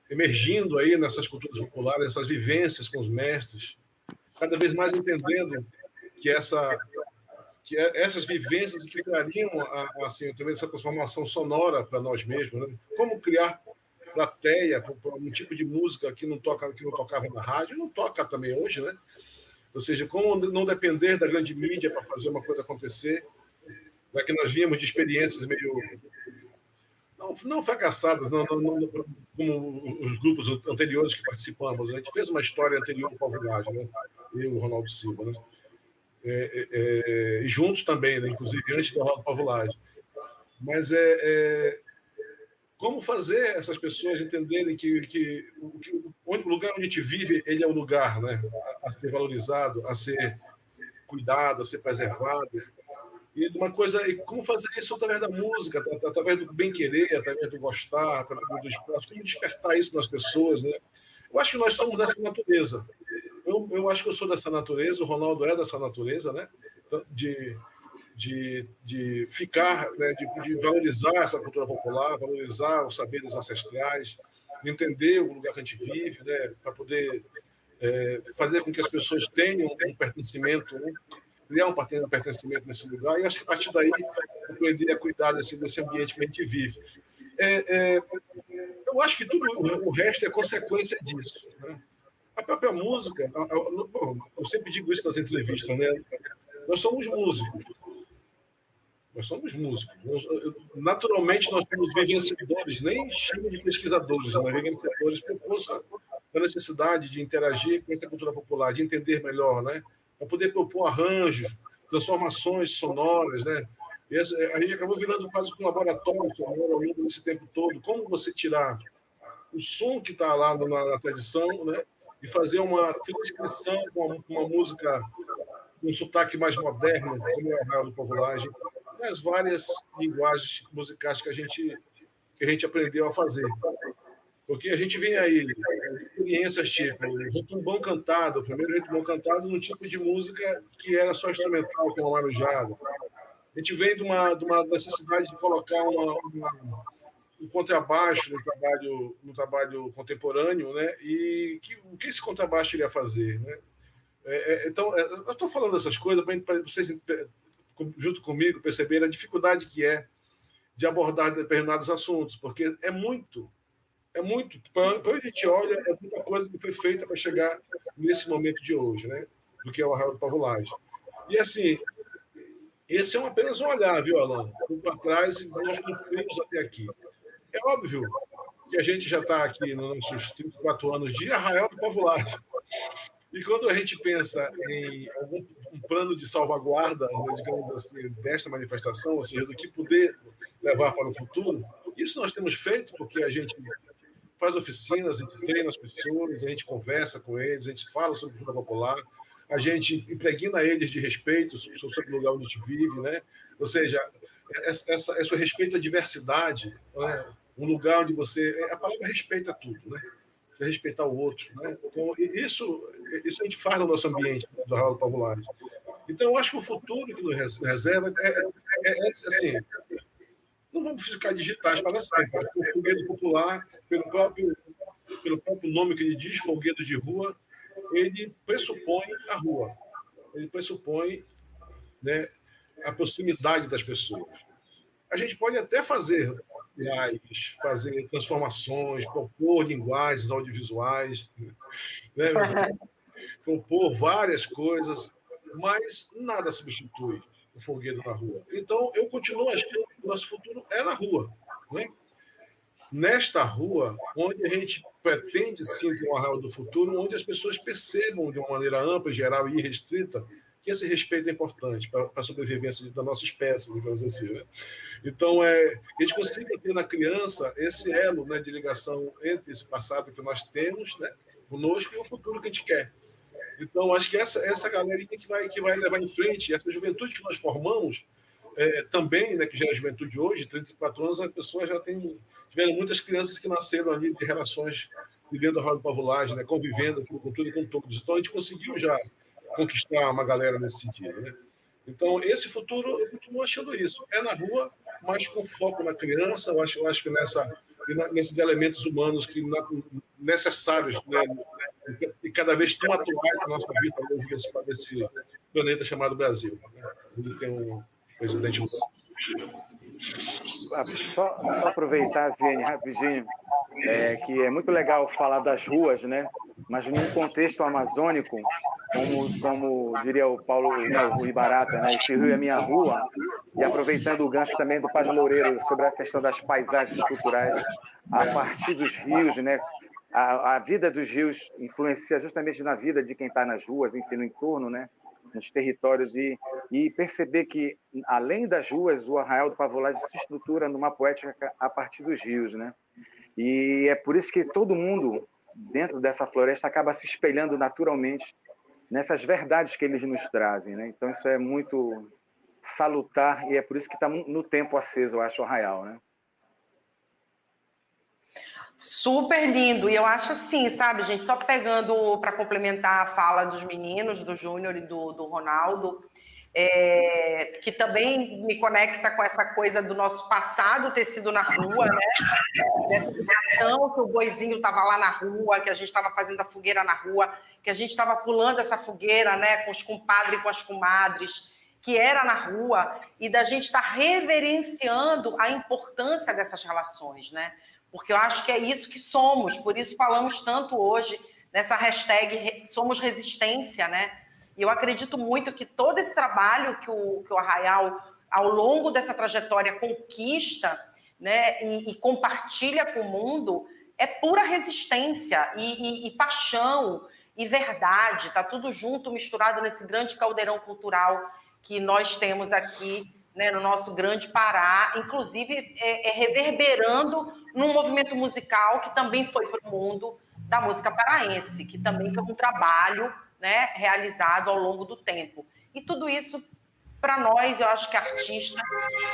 emergindo aí nessas culturas populares, essas vivências com os mestres, cada vez mais entendendo que essas vivências que trariam assim, também essa transformação sonora para nós mesmos, né? Como criar plateia para um tipo de música que não tocava na rádio, não toca também hoje, né? Ou seja, como não depender da grande mídia para fazer uma coisa acontecer, já que nós víamos de experiências meio não fracassadas, como os grupos anteriores que participamos. A gente fez uma história anterior ao Pavulagem, né? Eu e o Ronaldo Silva, né? E juntos também, né? Inclusive antes do Ronaldo Pavulagem. Mas como fazer essas pessoas entenderem que o lugar onde a gente vive, ele é o lugar, né? A ser valorizado, a ser cuidado, a ser preservado. E como fazer isso através da música, através do bem-querer, através do gostar, através do espaço, como despertar isso nas pessoas, né? Eu acho que nós somos dessa natureza. Eu acho que eu sou dessa natureza, o Ronaldo é dessa natureza, né? De ficar, né? De valorizar essa cultura popular, valorizar os saberes ancestrais, entender o lugar que a gente vive, né? Para poder fazer com que as pessoas tenham um pertencimento, né? Criar um pertencimento nesse lugar, e acho que a partir daí aprender a cuidar desse ambiente que a gente vive. Eu acho que tudo o resto é consequência disso, né? A própria música, eu sempre digo isso nas entrevistas, né? Nós somos músicos. Naturalmente, nós somos vivenciadores, nem chamo de pesquisadores, mas vivenciadores por força da necessidade de interagir com essa cultura popular, de entender melhor, né? Para poder propor arranjos, transformações sonoras, né? E a gente acabou virando quase um laboratório sonoro ao longo desse tempo todo. Como você tirar o som que está lá na tradição, né? E fazer uma transcrição com uma música com um sotaque mais moderno, como é o Arraial do Pavulagem, nas várias linguagens musicais que a gente aprendeu a fazer. Porque a gente vem aí, experiências tipo Retumbão Cantado, o primeiro Retumbão Cantado num tipo de música que era só instrumental, como marujado. A gente vem de uma necessidade de colocar um contrabaixo no trabalho contemporâneo, né? E o que esse contrabaixo iria fazer, né? Então, eu estou falando essas coisas para vocês, junto comigo, perceberem a dificuldade que é de abordar determinados assuntos, porque é muito, para onde a gente olha, é muita coisa que foi feita para chegar nesse momento de hoje, né? Do que é o Arraial do Pavulagem. E, assim, esse é apenas um olhar, viu, Alan? Para trás, e nós construímos até aqui. É óbvio que a gente já está aqui nos nossos 34 anos de Arraial do Pavulagem. E quando a gente pensa em um plano de salvaguarda, né, digamos assim, desta manifestação, ou seja, do que poder levar para o futuro, isso nós temos feito porque a gente faz oficinas, a gente treina as pessoas, a gente conversa com eles, a gente fala sobre cultura popular, a gente impregna eles de respeito sobre o lugar onde a gente vive, né? Ou seja, esse respeito à diversidade, né? Um lugar onde a palavra respeita tudo, né? Você respeitar o outro, né? Então, isso a gente faz no nosso ambiente, do Arraial do Pavulagem. Então, eu acho que o futuro que nos reserva assim, não vamos ficar digitais para sempre. O folguedo popular, pelo próprio nome que ele diz, folguedo de rua, ele pressupõe a rua. Ele pressupõe, né, a proximidade das pessoas. A gente pode até fazer lives, fazer transformações, propor linguagens audiovisuais, né? Propor várias coisas, mas nada substitui o folguedo na rua. Então, eu continuo achando que o nosso futuro é na rua, né? Nesta rua, onde a gente pretende sim ter um Arraial do Futuro, onde as pessoas percebam de uma maneira ampla, geral e irrestrita que esse respeito é importante para a sobrevivência da nossa espécie, digamos assim, né? Então, a gente consiga ter na criança esse elo, né, de ligação entre esse passado que nós temos, né, conosco e o futuro que a gente quer. Então, acho que essa galerinha que vai levar em frente, essa juventude que nós formamos, também, né, que já é a juventude hoje, 34 anos, as pessoas já tiveram muitas crianças que nasceram ali de relações vivendo a Arraial do Pavulagem, né, convivendo com tudo e com todos. Então, a gente conseguiu já conquistar uma galera nesse sentido, né? Então, esse futuro, eu continuo achando isso. É na rua, mas com foco na criança. Eu acho que nesses elementos humanos que necessários, né, e cada vez tão atuais na nossa vida hoje desse planeta chamado Brasil. Onde tem um presidente. Só aproveitar, Ziene, rapidinho, que é muito legal falar das ruas, né? Mas num contexto amazônico, como diria o Paulo Rui Barata, né? Esse rio é minha rua, e aproveitando o gancho também do Padre Loureiro sobre a questão das paisagens culturais, a partir dos rios, né? A vida dos rios influencia justamente na vida de quem está nas ruas, enfim, no entorno, né? Nos territórios, e perceber que, além das ruas, o Arraial do Pavulagem se estrutura numa poética a partir dos rios, né? E é por isso que todo mundo, dentro dessa floresta, acaba se espelhando naturalmente nessas verdades que eles nos trazem, né? Então, isso é muito salutar, e é por isso que está no tempo aceso, eu acho, o Arraial, né? Super lindo. E eu acho assim, sabe, gente, só pegando para complementar a fala dos meninos, do Júnior e do Ronaldo, que também me conecta com essa coisa do nosso passado ter sido na rua, né? Dessa questão que o boizinho estava lá na rua, que a gente estava fazendo a fogueira na rua, que a gente estava pulando essa fogueira, né, com os compadres e com as comadres, que era na rua, e da gente estar reverenciando a importância dessas relações, né? Porque eu acho que é isso que somos, por isso falamos tanto hoje nessa hashtag Somos Resistência, né? E eu acredito muito que todo esse trabalho que o Arraial, ao longo dessa trajetória, conquista, né, e compartilha com o mundo, é pura resistência e paixão e verdade, tá tudo junto, misturado nesse grande caldeirão cultural que nós temos aqui, né, no nosso grande Pará, inclusive reverberando num movimento musical que também foi para o mundo da música paraense, que também foi um trabalho, né, realizado ao longo do tempo. E tudo isso, para nós, eu acho que artista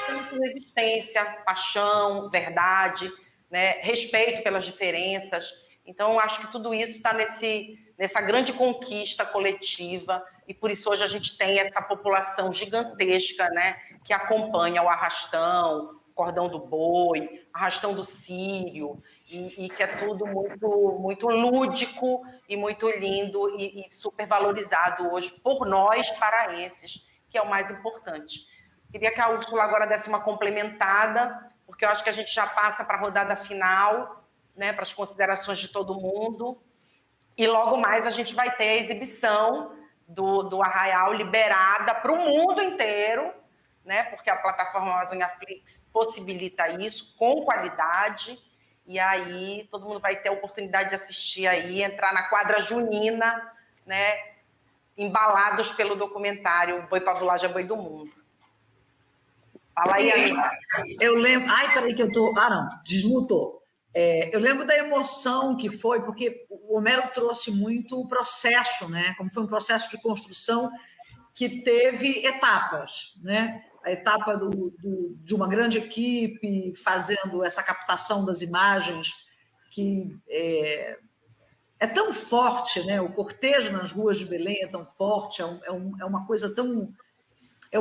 tem resistência, paixão, verdade, né, respeito pelas diferenças. Então, eu acho que tudo isso está nessa grande conquista coletiva, e por isso hoje a gente tem essa população gigantesca, né, que acompanha o arrastão, o cordão do boi, arrastão do Sírio, e que é tudo muito, muito lúdico e muito lindo e super valorizado hoje por nós paraenses, que é o mais importante. Queria que a Úrsula agora desse uma complementada, porque eu acho que a gente já passa para a rodada final, né, para as considerações de todo mundo, e logo mais a gente vai ter a exibição do Arraial liberada para o mundo inteiro, né, porque a plataforma Amazônia Flix possibilita isso com qualidade, e aí todo mundo vai ter a oportunidade de assistir aí, entrar na quadra junina, né, embalados pelo documentário Boi Pavulagem é Boi do Mundo. Fala aí, Anitta. Eu lembro... Ai, peraí que eu tô... Ah, não, desmutou. Eu lembro da emoção que foi, porque o Homero trouxe muito o processo, né? Como foi um processo de construção que teve etapas, né? A etapa de uma grande equipe fazendo essa captação das imagens, que é tão forte, né? O cortejo nas ruas de Belém é tão forte, é uma coisa tão... É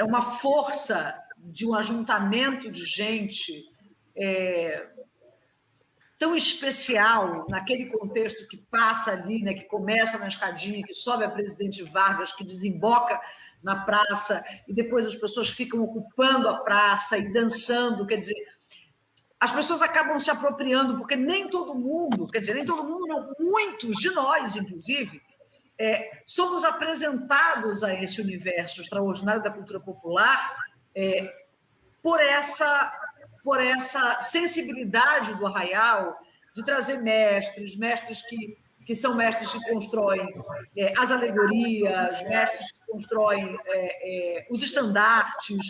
uma força de um ajuntamento de gente tão especial naquele contexto que passa ali, né, que começa na escadinha, que sobe a Presidente Vargas, que desemboca na praça, e depois as pessoas ficam ocupando a praça e dançando, quer dizer, as pessoas acabam se apropriando, porque nem todo mundo, quer dizer, nem todo mundo, não, muitos de nós, inclusive, somos apresentados a esse universo extraordinário da cultura popular por essa sensibilidade do Arraial de trazer mestres que são mestres que constroem as alegorias, mestres que constroem os estandartes,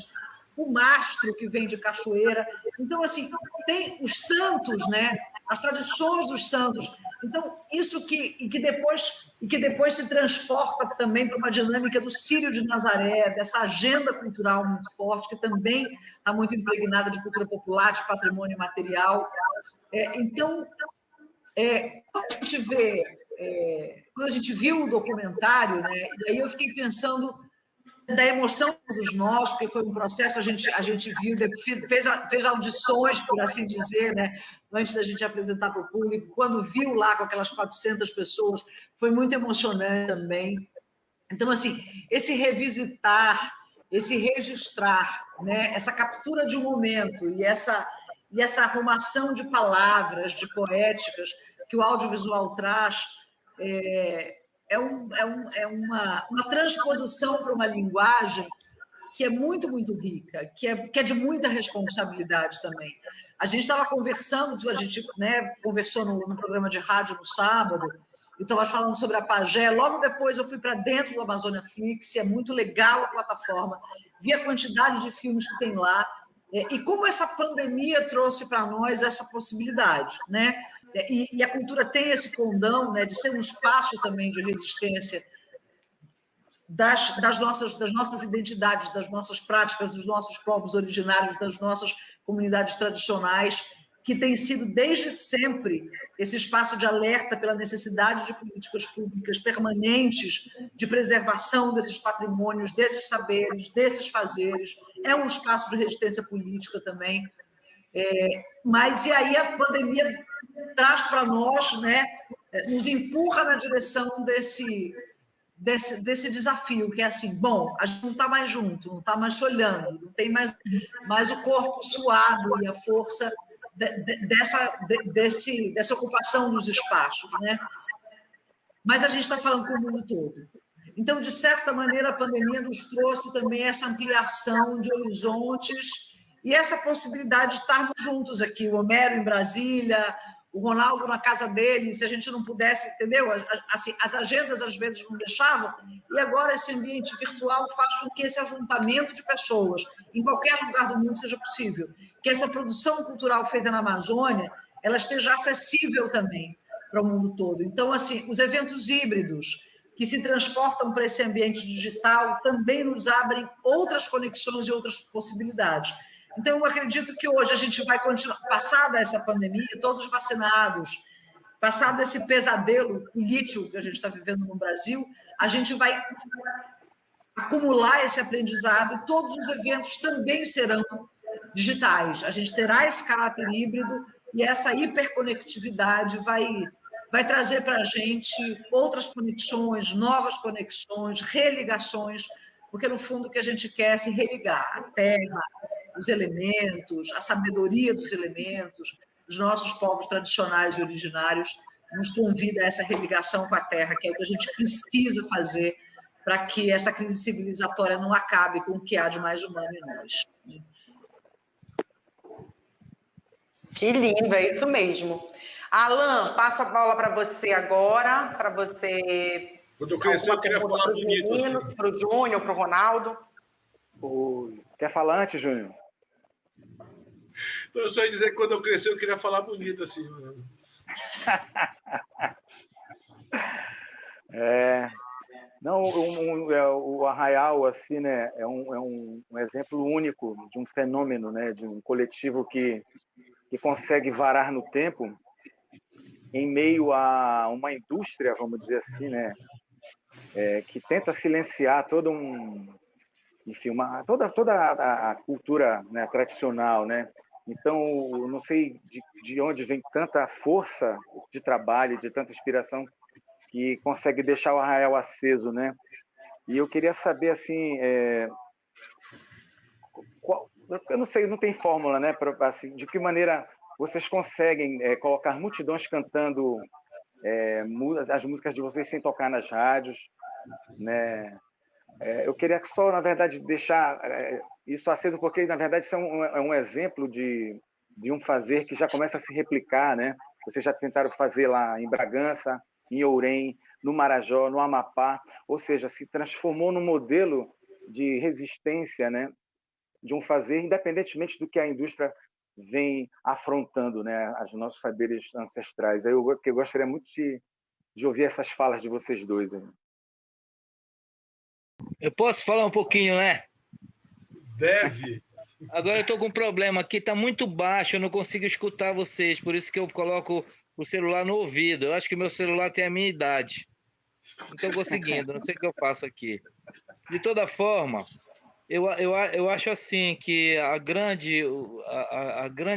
o mastro que vem de Cachoeira. Então, assim, tem os santos, né? As tradições dos santos. Então, isso que depois se transporta também para uma dinâmica do Círio de Nazaré, dessa agenda cultural muito forte, que também está muito impregnada de cultura popular, de patrimônio material. Então, quando a gente viu o documentário, né, e aí eu fiquei pensando da emoção dos nós, porque foi um processo, a gente viu, fez audições, por assim dizer, né? Antes da gente apresentar para o público, quando viu lá com aquelas 400 pessoas, foi muito emocionante também. Então, assim, esse revisitar, esse registrar, né? Essa captura de um momento e essa arrumação de palavras, de poéticas que o audiovisual traz, é uma transposição para uma linguagem que é muito, muito rica, que é de muita responsabilidade também. A gente estava conversando, a gente, né, conversou no programa de rádio no sábado, e estava falando sobre a Pagé. Logo depois eu fui para dentro do Amazônia Flix, é muito legal a plataforma, vi a quantidade de filmes que tem lá, e como essa pandemia trouxe para nós essa possibilidade, né? E a cultura tem esse condão, né, de ser um espaço também de resistência das nossas identidades, das nossas práticas, dos nossos povos originários, das nossas comunidades tradicionais, que tem sido desde sempre esse espaço de alerta pela necessidade de políticas públicas permanentes de preservação desses patrimônios, desses saberes, desses fazeres. É um espaço de resistência política também. Mas e aí a pandemia traz para nós, né, nos empurra na direção desse desafio, que é assim, bom, a gente não está mais junto, não está mais se olhando, não tem mais o corpo suado e a força dessa ocupação dos espaços, né? Mas a gente está falando com o mundo todo. Então, de certa maneira, a pandemia nos trouxe também essa ampliação de horizontes e essa possibilidade de estarmos juntos aqui, o Homero em Brasília, o Ronaldo na casa dele, se a gente não pudesse, entendeu? Assim, as agendas às vezes não deixavam, e agora esse ambiente virtual faz com que esse ajuntamento de pessoas em qualquer lugar do mundo seja possível, que essa produção cultural feita na Amazônia, ela esteja acessível também para o mundo todo. Então, assim, os eventos híbridos que se transportam para esse ambiente digital também nos abrem outras conexões e outras possibilidades. Então, eu acredito que hoje a gente vai continuar, passada essa pandemia, todos vacinados, passado esse pesadelo político que a gente está vivendo no Brasil, a gente vai acumular esse aprendizado e todos os eventos também serão digitais. A gente terá esse caráter híbrido e essa hiperconectividade vai trazer para a gente outras conexões, novas conexões, religações, porque, no fundo, o que a gente quer é se religar à terra, os elementos, a sabedoria dos elementos, os nossos povos tradicionais e originários nos convida a essa religação com a terra, que é o que a gente precisa fazer para que essa crise civilizatória não acabe com o que há de mais humano em nós. Que lindo, é isso mesmo. Alan, passo a bola para você agora, para você... Quando eu crescer, eu queria falar bonito. Assim. Para o Júnior, para o Ronaldo. Quer falar antes, Júnior? Eu só ia dizer que quando eu crescer, eu queria falar bonito, assim. Não, o Arraial, assim, né, é um exemplo único de um fenômeno, né, de um coletivo que consegue varar no tempo em meio a uma indústria, vamos dizer assim, né, que tenta silenciar toda a cultura, né, tradicional, né? Então, eu não sei de onde vem tanta força de trabalho, de tanta inspiração que consegue deixar o Arraial aceso, né? E eu queria saber, assim, eu não sei, não tem fórmula, né? Assim, de que maneira vocês conseguem colocar multidões cantando as músicas de vocês sem tocar nas rádios, né? Eu queria só, na verdade, deixar isso aceso, porque, na verdade, isso é um exemplo de um fazer que já começa a se replicar, né? Vocês já tentaram fazer lá em Bragança, em Ourém, no Marajó, no Amapá, ou seja, se transformou num modelo de resistência, né? De um fazer, independentemente do que a indústria vem afrontando, né? Os nossos saberes ancestrais. Eu gostaria muito de ouvir essas falas de vocês dois. Aí. Eu posso falar um pouquinho, né? Deve. Agora eu estou com um problema aqui, está muito baixo, eu não consigo escutar vocês, por isso que eu coloco o celular no ouvido. Eu acho que meu celular tem a minha idade. Não estou conseguindo, não sei o que eu faço aqui. De toda forma, eu acho assim que a grande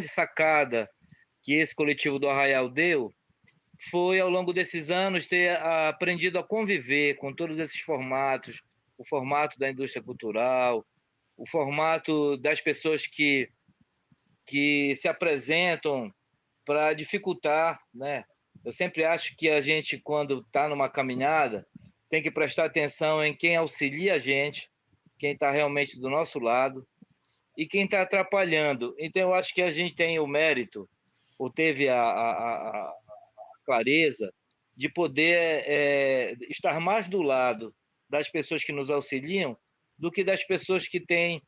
sacada que esse coletivo do Arraial deu foi, ao longo desses anos, ter aprendido a conviver com todos esses formatos, o formato da indústria cultural, o formato das pessoas que se apresentam para dificultar, né? Eu sempre acho que a gente, quando está numa caminhada, tem que prestar atenção em quem auxilia a gente, quem está realmente do nosso lado e quem está atrapalhando. Então, eu acho que a gente tem o mérito, ou teve a clareza, de poder estar mais do lado das pessoas que nos auxiliam do que das pessoas que têm,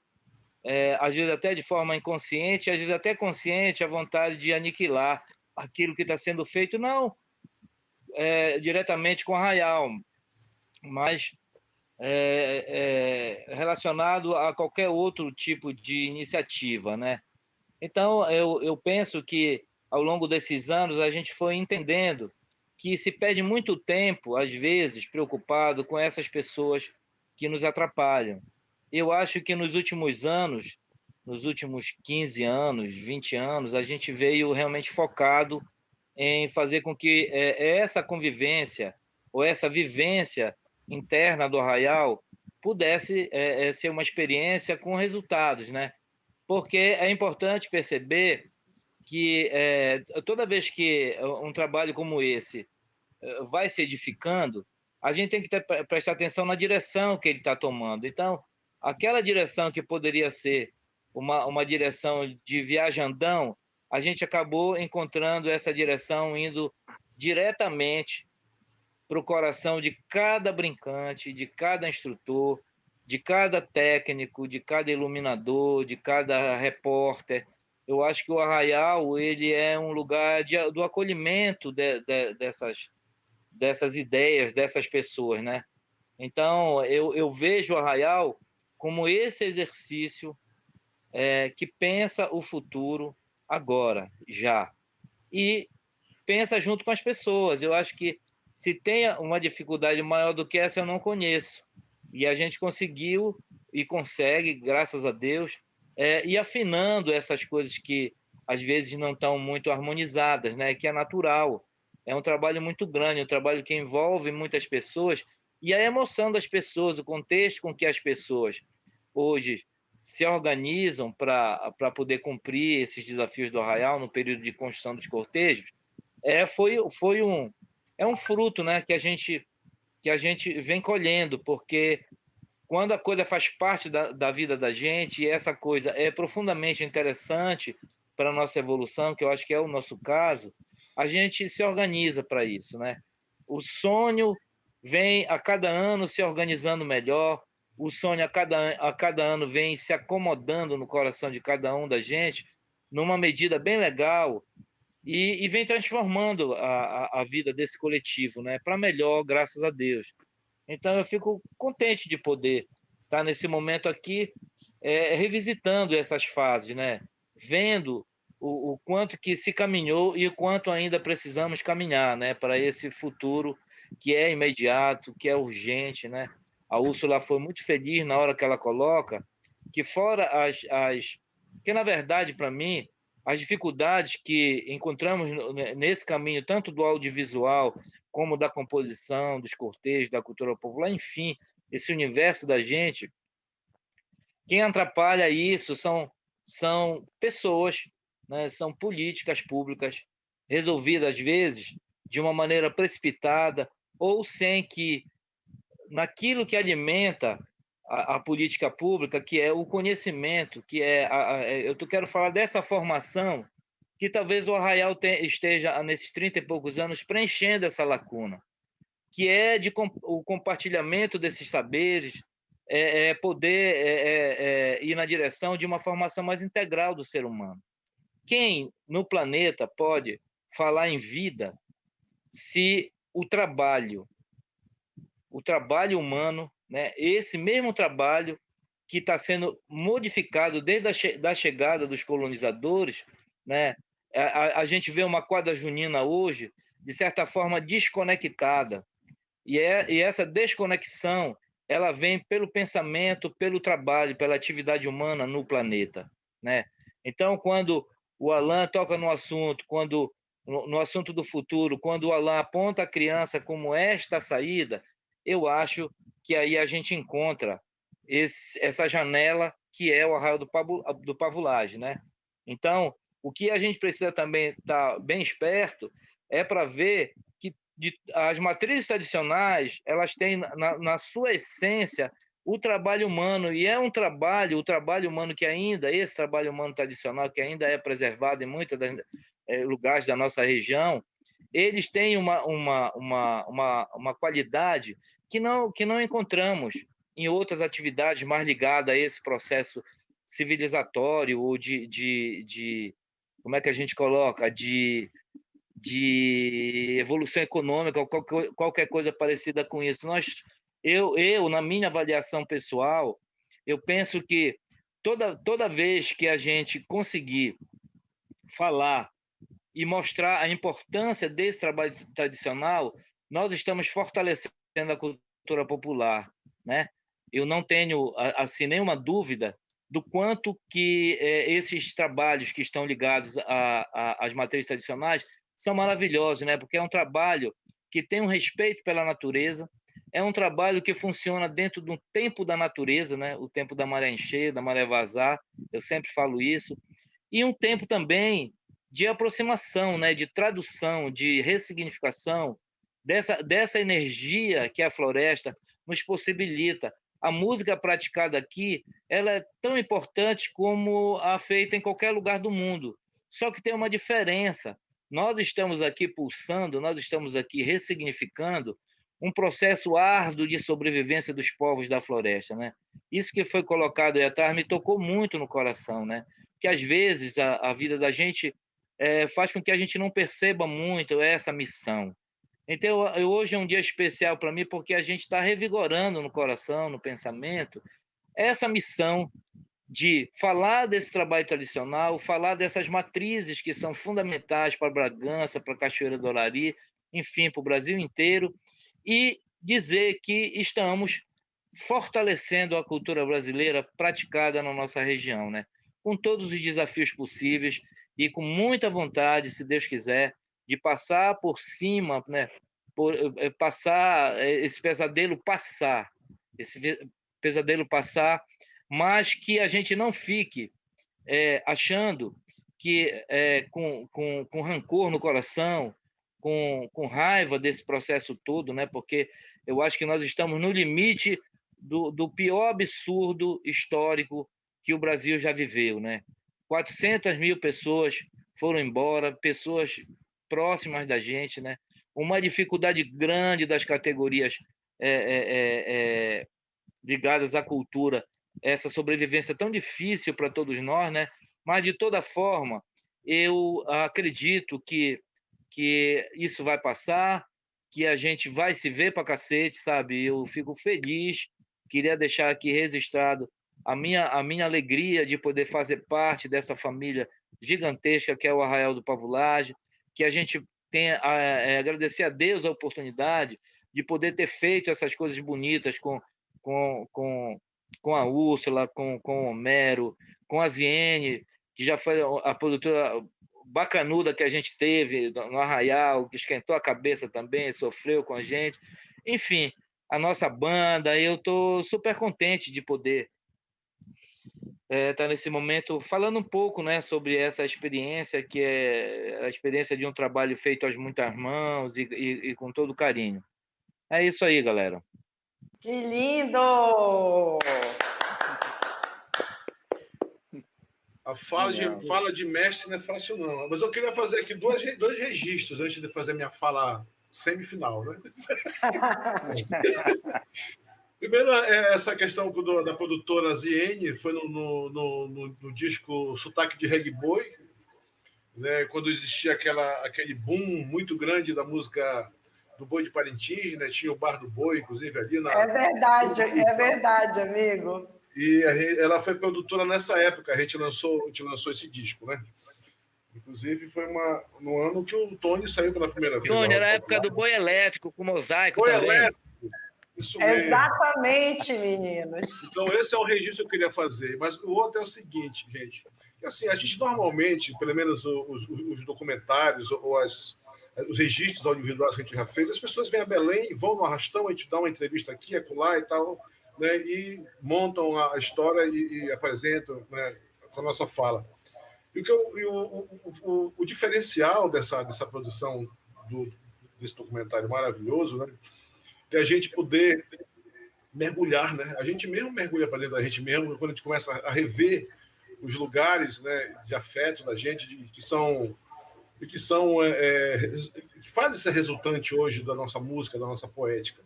às vezes até de forma inconsciente, às vezes até consciente, a vontade de aniquilar aquilo que está sendo feito, não diretamente com Arraial, mas relacionado a qualquer outro tipo de iniciativa, né? Então, eu penso que, ao longo desses anos, a gente foi entendendo que se perde muito tempo, às vezes, preocupado com essas pessoas que nos atrapalham. Eu acho que nos últimos anos, nos últimos 15 anos, 20 anos, a gente veio realmente focado em fazer com que essa convivência ou essa vivência interna do Arraial pudesse ser uma experiência com resultados, né? Porque é importante perceber que toda vez que um trabalho como esse vai se edificando, a gente tem que prestar atenção na direção que ele está tomando. Então, aquela direção que poderia ser uma direção de viajandão, a gente acabou encontrando essa direção indo diretamente para o coração de cada brincante, de cada instrutor, de cada técnico, de cada iluminador, de cada repórter. Eu acho que o Arraial ele é um lugar do acolhimento dessas ideias, dessas pessoas, né? Então, eu vejo o Arraial como esse exercício que pensa o futuro agora, já. E pensa junto com as pessoas. Eu acho que se tem uma dificuldade maior do que essa, eu não conheço. E a gente conseguiu e consegue, graças a Deus, ir afinando essas coisas que às vezes não estão muito harmonizadas, né? Que é natural. É um trabalho muito grande, um trabalho que envolve muitas pessoas e a emoção das pessoas, o contexto com que as pessoas hoje se organizam para poder cumprir esses desafios do Arraial no período de construção dos cortejos, foi um fruto, né, que a gente vem colhendo, porque quando a coisa faz parte da vida da gente e essa coisa é profundamente interessante para a nossa evolução, que eu acho que é o nosso caso, a gente se organiza para isso, né? O sonho vem a cada ano se organizando melhor, o sonho a cada ano vem se acomodando no coração de cada um da gente, numa medida bem legal, e vem transformando a vida desse coletivo, né? Para melhor, graças a Deus. Então, eu fico contente de poder estar nesse momento aqui, revisitando essas fases, né? Vendo o quanto que se caminhou e o quanto ainda precisamos caminhar, né? Para esse futuro que é imediato, que é urgente, né? A Úrsula foi muito feliz na hora que ela coloca que fora que, na verdade, para mim, as dificuldades que encontramos nesse caminho, tanto do audiovisual como da composição, dos cortejos, da cultura popular, enfim, esse universo da gente, quem atrapalha isso são pessoas, né? São políticas públicas resolvidas, às vezes, de uma maneira precipitada ou sem que, naquilo que alimenta a política pública, que é o conhecimento, que eu quero falar dessa formação que talvez o Arraial esteja, nesses 30 e poucos anos, preenchendo essa lacuna, que é o compartilhamento desses saberes, poder ir na direção de uma formação mais integral do ser humano. Quem no planeta pode falar em vida se o trabalho humano, né, esse mesmo trabalho que está sendo modificado desde a chegada dos colonizadores, né, a gente vê uma quadra junina hoje, de certa forma, desconectada. E essa desconexão ela vem pelo pensamento, pelo trabalho, pela atividade humana no planeta, né? Então, quando o Alain toca no assunto, no assunto do futuro, quando o Alain aponta a criança como esta saída, eu acho que aí a gente encontra essa janela que é o Arraial do Pavulagem, né? Então, o que a gente precisa também estar bem esperto é para ver que as matrizes tradicionais, elas têm na sua essência o trabalho humano, e é o trabalho humano que ainda, esse trabalho humano tradicional, que ainda é preservado em muitos lugares da nossa região, eles têm uma qualidade que não encontramos em outras atividades mais ligadas a esse processo civilizatório ou como é que a gente coloca? De evolução econômica ou qualquer coisa parecida com isso. Eu, na minha avaliação pessoal, eu penso que toda vez que a gente conseguir falar e mostrar a importância desse trabalho tradicional, nós estamos fortalecendo a cultura popular, né? Eu não tenho assim nenhuma dúvida do quanto que esses trabalhos que estão ligados às matrizes tradicionais são maravilhosos, né? Porque é um trabalho que tem um respeito pela natureza, é um trabalho que funciona dentro do tempo da natureza, né? O tempo da maré encher, da maré vazar, eu sempre falo isso, e um tempo também de aproximação, né? De tradução, de ressignificação dessa energia que a floresta nos possibilita. A música praticada aqui, ela é tão importante como a feita em qualquer lugar do mundo. Só que tem uma diferença. Nós estamos aqui pulsando, nós estamos aqui ressignificando um processo árduo de sobrevivência dos povos da floresta, né? Isso que foi colocado aí atrás me tocou muito no coração, né? Que às vezes a vida da gente faz com que a gente não perceba muito essa missão. Então, hoje é um dia especial para mim porque a gente está revigorando no coração, no pensamento, essa missão de falar desse trabalho tradicional, falar dessas matrizes que são fundamentais para Bragança, para Cachoeira do Olari, enfim, para o Brasil inteiro, e dizer que estamos fortalecendo a cultura brasileira praticada na nossa região, né? Com todos os desafios possíveis e com muita vontade, se Deus quiser, de passar por cima, né? Passar esse pesadelo passar, mas que a gente não fique achando que com rancor no coração, com raiva desse processo todo, né? Porque eu acho que nós estamos no limite do pior absurdo histórico que o Brasil já viveu, né? 400 mil pessoas foram embora, pessoas próximas da gente, né? Uma dificuldade grande das categorias ligadas à cultura, essa sobrevivência tão difícil para todos nós, né? Mas, de toda forma, eu acredito que isso vai passar, que a gente vai se ver para cacete, sabe? Eu fico feliz, queria deixar aqui registrado a minha alegria de poder fazer parte dessa família gigantesca que é o Arraial do Pavulagem, que a gente tenha agradecer a Deus a oportunidade de poder ter feito essas coisas bonitas com a Úrsula, com o Homero, com a Ziene, que já foi a produtora bacanuda que a gente teve no Arraial, que esquentou a cabeça também, sofreu com a gente. Enfim, a nossa banda, eu estou super contente de poder estar nesse momento falando um pouco, né, sobre essa experiência, que é a experiência de um trabalho feito às muitas mãos e com todo carinho. É isso aí, galera. Que lindo! A fala de mestre não é fácil, não. Mas eu queria fazer aqui dois registros antes de fazer minha fala semifinal, né? Primeiro, essa questão da produtora Ziene foi no disco Sotaque de Reggae Boy, né? Quando existia aquele boom muito grande da música do Boi de Parintins, né? Tinha o Bar do Boi, inclusive, ali na... É verdade, amigo. E ela foi produtora nessa época, a gente lançou esse disco, né? Inclusive, foi no ano que o Tony saiu pela primeira vez. Tony, era a época do Boi Elétrico, com Mosaico Boi também. Elétrico. Isso mesmo. Exatamente, meninos. Então, esse é o registro que eu queria fazer. Mas o outro é o seguinte, gente. Assim, a gente normalmente, pelo menos os documentários ou os registros audiovisuais que a gente já fez, as pessoas vêm a Belém, vão no arrastão, a gente dá uma entrevista aqui, acolá e tal, né, e montam a história e apresentam, né, com a nossa fala. E o diferencial dessa produção desse documentário maravilhoso, né, é a gente poder mergulhar, né? A gente mesmo mergulha para dentro da gente mesmo quando a gente começa a rever os lugares, né, de afeto da gente, que faz esse resultante hoje da nossa música, da nossa poética.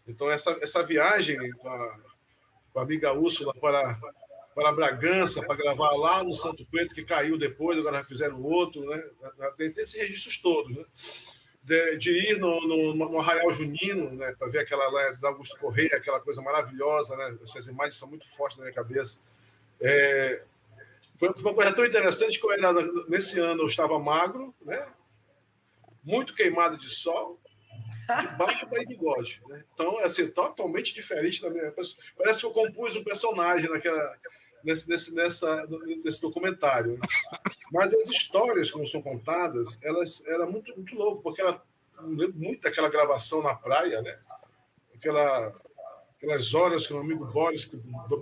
Então, essa viagem com a amiga Úrsula para Bragança, para gravar lá no Santo Preto, que caiu depois, agora já fizeram outro, né? Tem esses registros todos, né? De ir no Arraial Junino, né, para ver aquela lá da Augusto Correia, aquela coisa maravilhosa, né? Essas imagens são muito fortes na minha cabeça. Foi uma coisa tão interessante que nesse ano eu estava magro, né? Muito queimado de sol, de barba e bigode, né? Então, assim, totalmente diferente da minha. Parece que eu compus um personagem nesse documentário, né? Mas as histórias, como são contadas, elas eram muito, muito loucas, porque ela muito daquela gravação na praia, né? Aquelas horas que o meu amigo Boris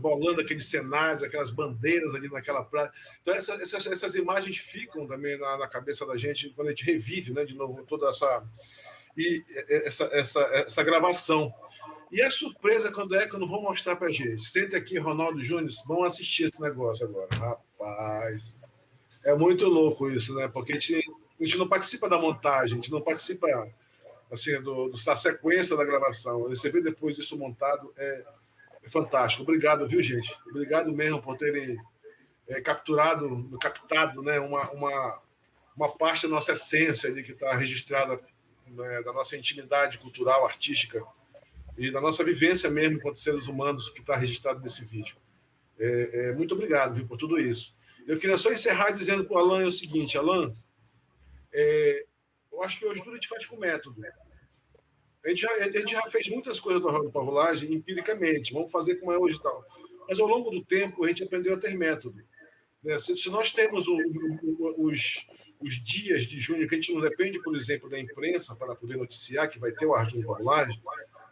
bolando aqueles cenários, aquelas bandeiras ali naquela praia. Então, essas imagens ficam também na cabeça da gente quando a gente revive, né, de novo toda essa gravação. E a surpresa quando vão mostrar para a gente. Senta aqui, Ronaldo Júnior, vão assistir esse negócio agora. Rapaz, é muito louco isso, né? Porque a gente não participa da montagem, a gente não participa assim, da sequência da gravação. Você vê depois disso montado, é fantástico. Obrigado, viu, gente? Obrigado mesmo por terem captado, né, uma parte da nossa essência ali que está registrada, né, da nossa intimidade cultural, artística e da nossa vivência mesmo enquanto seres humanos que está registrado nesse vídeo. Muito obrigado, viu, por tudo isso. Eu queria só encerrar dizendo para o Alan o seguinte, Alan, eu acho que hoje tudo a gente faz com método. A gente já fez muitas coisas do Pavulagem empiricamente, vamos fazer como é hoje e tal. Mas ao longo do tempo a gente aprendeu a ter método. Né? Se nós temos os dias de junho, que a gente não depende, por exemplo, da imprensa para poder noticiar que vai ter o Arthur Pavulagem,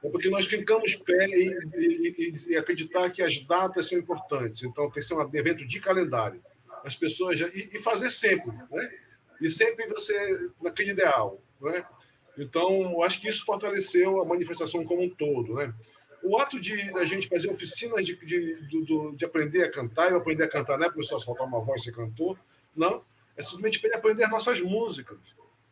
é porque nós ficamos pé e acreditar que as datas são importantes. Então tem que ser um evento de calendário. As pessoas e fazer sempre, né? E sempre você naquele ideal, né? Então, eu acho que isso fortaleceu a manifestação como um todo, né? O ato da gente fazer oficinas de aprender a cantar, eu aprender a cantar não é para só soltar uma voz e ser cantor, não, é simplesmente para aprender nossas músicas,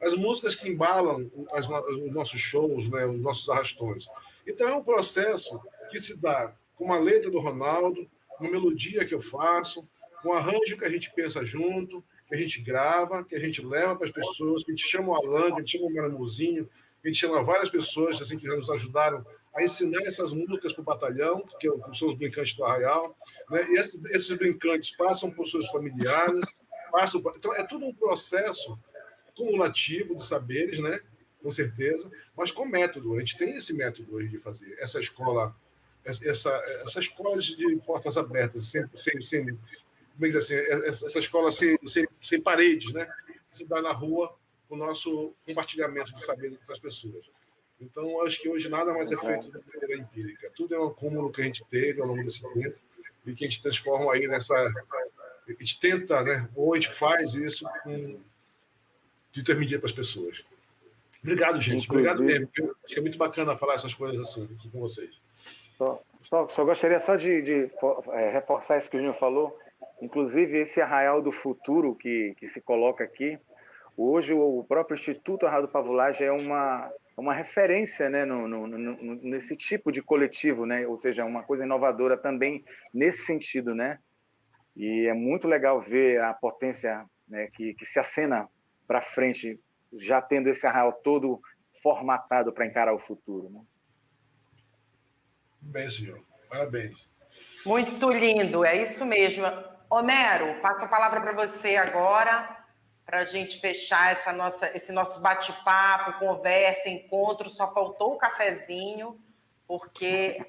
as músicas que embalam os nossos shows, né, os nossos arrastões. Então, é um processo que se dá com uma letra do Ronaldo, uma melodia que eu faço, um arranjo que a gente pensa junto, que a gente grava, que a gente leva para as pessoas, que a gente chama o Alan, que a gente chama o Maramuzinho, que a gente chama várias pessoas assim, que já nos ajudaram a ensinar essas músicas para o batalhão, que são os brincantes do Arraial, né? E esses brincantes passam por seus familiares, então é tudo um processo cumulativo de saberes, né? Com certeza, mas com método. A gente tem esse método hoje de fazer essa escola, essa escola de portas abertas, sem como é que diz assim, essa escola sem paredes, né? Que se dá na rua com o nosso compartilhamento de saber das pessoas. Então, acho que hoje nada mais é feito de maneira empírica. Tudo é um acúmulo que a gente teve ao longo desse tempo e que a gente transforma aí nessa... A gente tenta, né? Ou a gente faz isso de intermediar para as pessoas. Obrigado, gente. Obrigado mesmo. Acho que é muito bacana falar essas coisas assim aqui com vocês. Só gostaria de reforçar isso que o Júnior falou. Inclusive, esse Arraial do Futuro que se coloca aqui, hoje o próprio Instituto Arraial do Pavulagem é uma referência, né, nesse tipo de coletivo, né? Ou seja, uma coisa inovadora também nesse sentido, né? E é muito legal ver a potência, né, que se acena para frente, já tendo esse arraial todo formatado para encarar o futuro, né? Bem, senhor. Parabéns. Muito lindo, é isso mesmo. Homero, passo a palavra para você agora, para a gente fechar esse nosso bate-papo, conversa, encontro. Só faltou o cafezinho, porque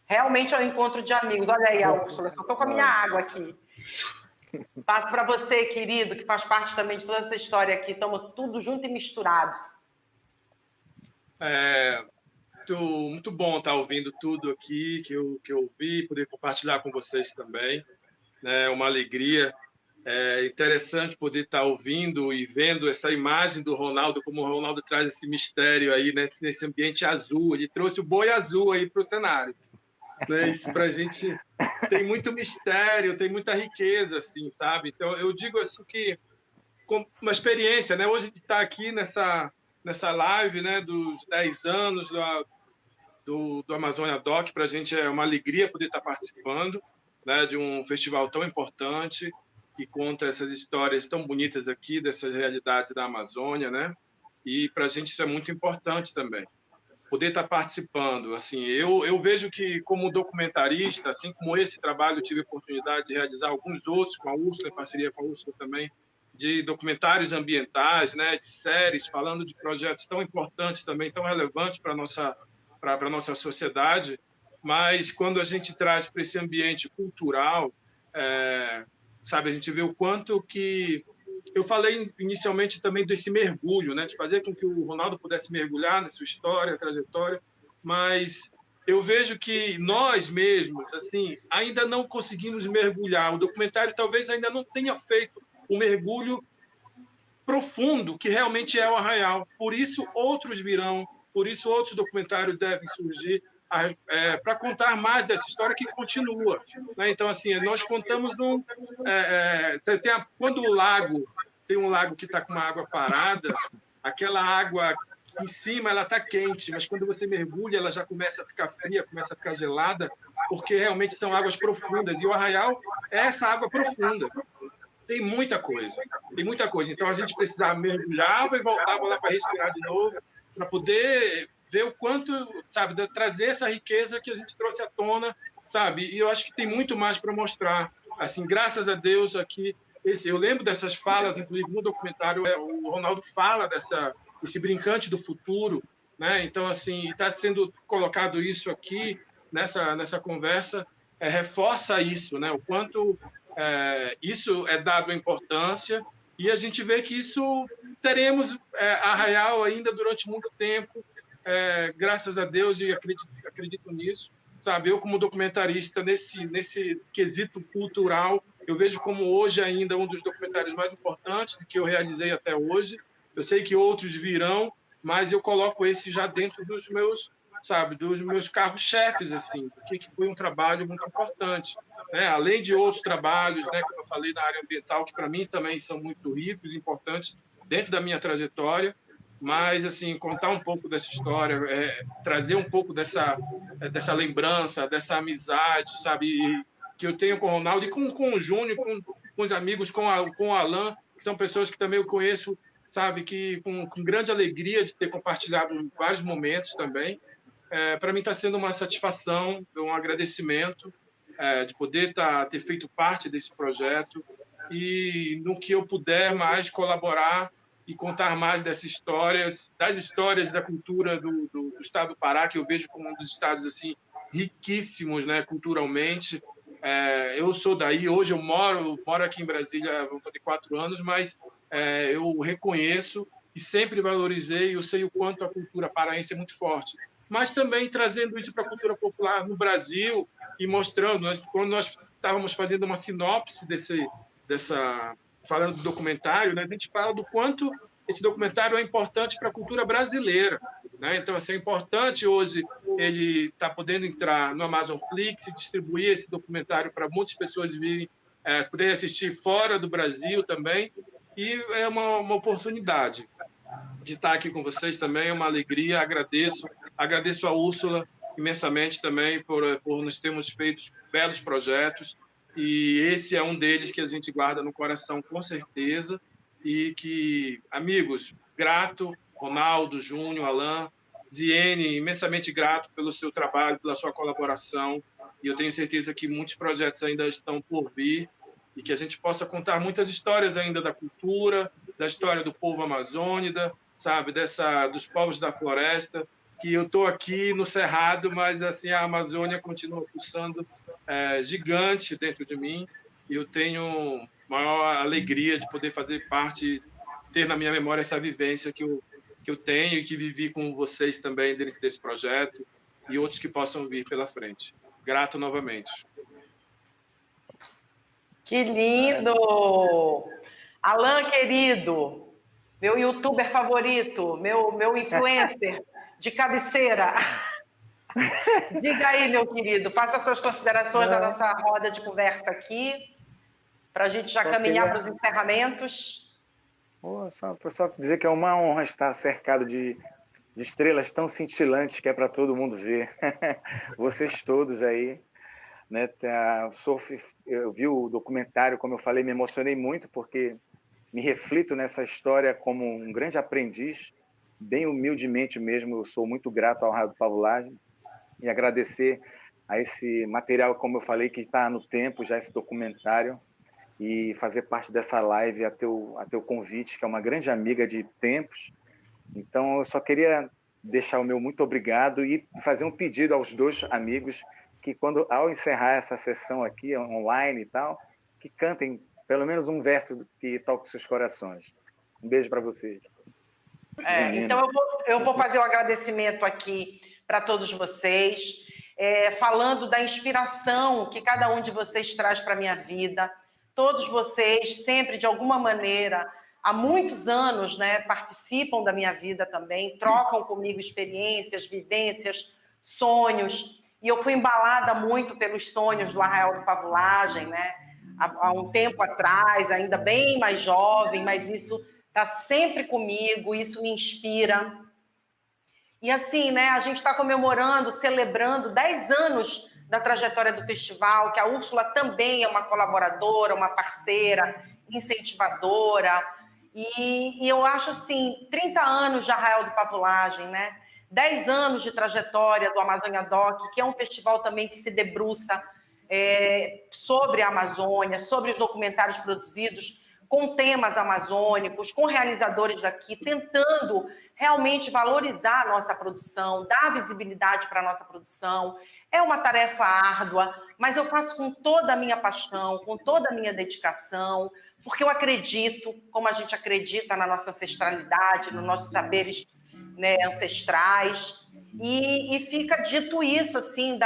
realmente é um encontro de amigos. Olha aí, a Úrsula, só estou com a minha água aqui. Passo para você, querido, que faz parte também de toda essa história aqui. Estamos tudo junto e misturado. Muito bom estar ouvindo tudo aqui que eu ouvi, poder compartilhar com vocês também. É uma alegria. É interessante poder estar ouvindo e vendo essa imagem do Ronaldo, como o Ronaldo traz esse mistério aí, né, nesse ambiente azul. Ele trouxe o boi azul aí para o cenário. Né? Isso para a gente tem muito mistério, tem muita riqueza, assim, sabe? Então, eu digo assim que, com uma experiência, né? Hoje a gente está aqui nessa live, né, dos 10 anos do Amazônia Doc. Para a gente é uma alegria poder estar participando, né, de um festival tão importante que conta essas histórias tão bonitas aqui, dessa realidade da Amazônia, né? E para a gente isso é muito importante também, poder estar participando. Assim, eu vejo que, como documentarista, assim como esse trabalho, eu tive a oportunidade de realizar alguns outros com a Úrsula, em parceria com a Úrsula também, de documentários ambientais, né, de séries, falando de projetos tão importantes também, tão relevantes para a nossa sociedade, mas quando a gente traz para esse ambiente cultural, sabe, a gente vê o quanto que... Eu falei inicialmente também desse mergulho, né, de fazer com que o Ronaldo pudesse mergulhar na sua história, trajetória, mas eu vejo que nós mesmos, assim, ainda não conseguimos mergulhar. O documentário talvez ainda não tenha feito o mergulho profundo que realmente é o Arraial. Por isso outros virão, por isso outros documentários devem surgir para contar mais dessa história que continua, né? Então, assim, nós contamos quando o lago tem um lago que está com uma água parada, aquela água em cima ela está quente, mas quando você mergulha ela já começa a ficar fria, começa a ficar gelada, porque realmente são águas profundas, e o Arraial é essa água profunda. Tem muita coisa. Então a gente precisava mergulhar e voltava lá para respirar de novo, para poder ver o quanto, sabe, trazer essa riqueza que a gente trouxe à tona, sabe? E eu acho que tem muito mais para mostrar. Assim, graças a Deus aqui, eu lembro dessas falas, inclusive no documentário, o Ronaldo fala esse brincante do futuro, né? Então, assim, está sendo colocado isso aqui nessa conversa, reforça isso, né? O quanto isso é dado a importância, e a gente vê que isso teremos Arraial ainda durante muito tempo, graças a Deus, e acredito nisso, sabe? Eu, como documentarista, nesse quesito cultural, eu vejo como hoje ainda um dos documentários mais importantes que eu realizei até hoje. Eu sei que outros virão, mas eu coloco esse já dentro dos meus, sabe, dos meus carros-chefes, assim, porque foi um trabalho muito importante, né? Além de outros trabalhos, né, como eu falei, na área ambiental, que para mim também são muito ricos e importantes dentro da minha trajetória, mas, assim, contar um pouco dessa história, trazer um pouco dessa lembrança, dessa amizade, sabe, que eu tenho com o Ronaldo e com o Júnior, com os amigos, com o Alan, que são pessoas que também eu conheço, sabe, que com grande alegria de ter compartilhado vários momentos também. Para mim está sendo uma satisfação, um agradecimento de poder ter feito parte desse projeto, e no que eu puder mais colaborar e contar mais das histórias da cultura do estado do Pará, que eu vejo como um dos estados assim riquíssimos, né, culturalmente. Eu sou daí, hoje eu moro aqui em Brasília, vou fazer 4 anos, mas eu reconheço e sempre valorizei, eu sei o quanto a cultura paraense é muito forte, mas também trazendo isso para a cultura popular no Brasil e mostrando, quando nós estávamos fazendo uma sinopse falando do documentário, né, a gente fala do quanto esse documentário é importante para a cultura brasileira, né? Então, assim, é importante hoje ele estar podendo entrar no Amazon Flix e distribuir esse documentário para muitas pessoas virem, poderem assistir fora do Brasil também, e é uma oportunidade de estar aqui com vocês também, é uma alegria, agradeço a Úrsula imensamente também por nós termos feito belos projetos, e esse é um deles que a gente guarda no coração com certeza, e que, amigos, grato, Ronaldo, Júnior, Alan, Ziene, imensamente grato pelo seu trabalho, pela sua colaboração, e eu tenho certeza que muitos projetos ainda estão por vir, e que a gente possa contar muitas histórias ainda da cultura, da história do povo amazônida, sabe, dos povos da floresta, que eu estou aqui no Cerrado, mas assim a Amazônia continua pulsando gigante dentro de mim, e eu tenho maior alegria de poder fazer parte, ter na minha memória essa vivência que eu tenho e que vivi com vocês também dentro desse projeto e outros que possam vir pela frente. Grato novamente. Que lindo! Alan, querido, meu youtuber favorito, meu influencer de cabeceira. Diga aí, meu querido, faça suas considerações na nossa roda de conversa aqui, para a gente já caminhar para os encerramentos. Só dizer que é uma honra estar cercado de estrelas tão cintilantes que é para todo mundo ver. Vocês todos aí, né? Eu vi o documentário, como eu falei, me emocionei muito, porque me reflito nessa história como um grande aprendiz, bem humildemente mesmo. Eu sou muito grato ao Arraial do Pavulagem e agradecer a esse material, como eu falei, que está no tempo, já esse documentário, e fazer parte dessa live a teu convite, que é uma grande amiga de tempos. Então, eu só queria deixar o meu muito obrigado e fazer um pedido aos dois amigos que, ao encerrar essa sessão aqui, online e tal, que cantem pelo menos um verso que toque seus corações. Um beijo para vocês. Então, eu vou fazer o agradecimento aqui para todos vocês, falando da inspiração que cada um de vocês traz para a minha vida. Todos vocês, sempre, de alguma maneira, há muitos anos, né, participam da minha vida também, trocam comigo experiências, vivências, sonhos. E eu fui embalada muito pelos sonhos do Arraial do Pavulagem, né? Há um tempo atrás, ainda bem mais jovem, mas isso está sempre comigo, isso me inspira. E assim, né, a gente está comemorando, celebrando 10 anos da trajetória do festival, que a Úrsula também é uma colaboradora, uma parceira, incentivadora. E eu acho assim, 30 anos de Arraial do Pavulagem, né? 10 anos de trajetória do Amazônia Doc, que é um festival também que se debruça sobre a Amazônia, sobre os documentários produzidos com temas amazônicos, com realizadores daqui, tentando realmente valorizar a nossa produção, dar visibilidade para a nossa produção. É uma tarefa árdua, mas eu faço com toda a minha paixão, com toda a minha dedicação, porque eu acredito, como a gente acredita na nossa ancestralidade, nos nossos saberes, né, ancestrais, e fica dito isso, assim,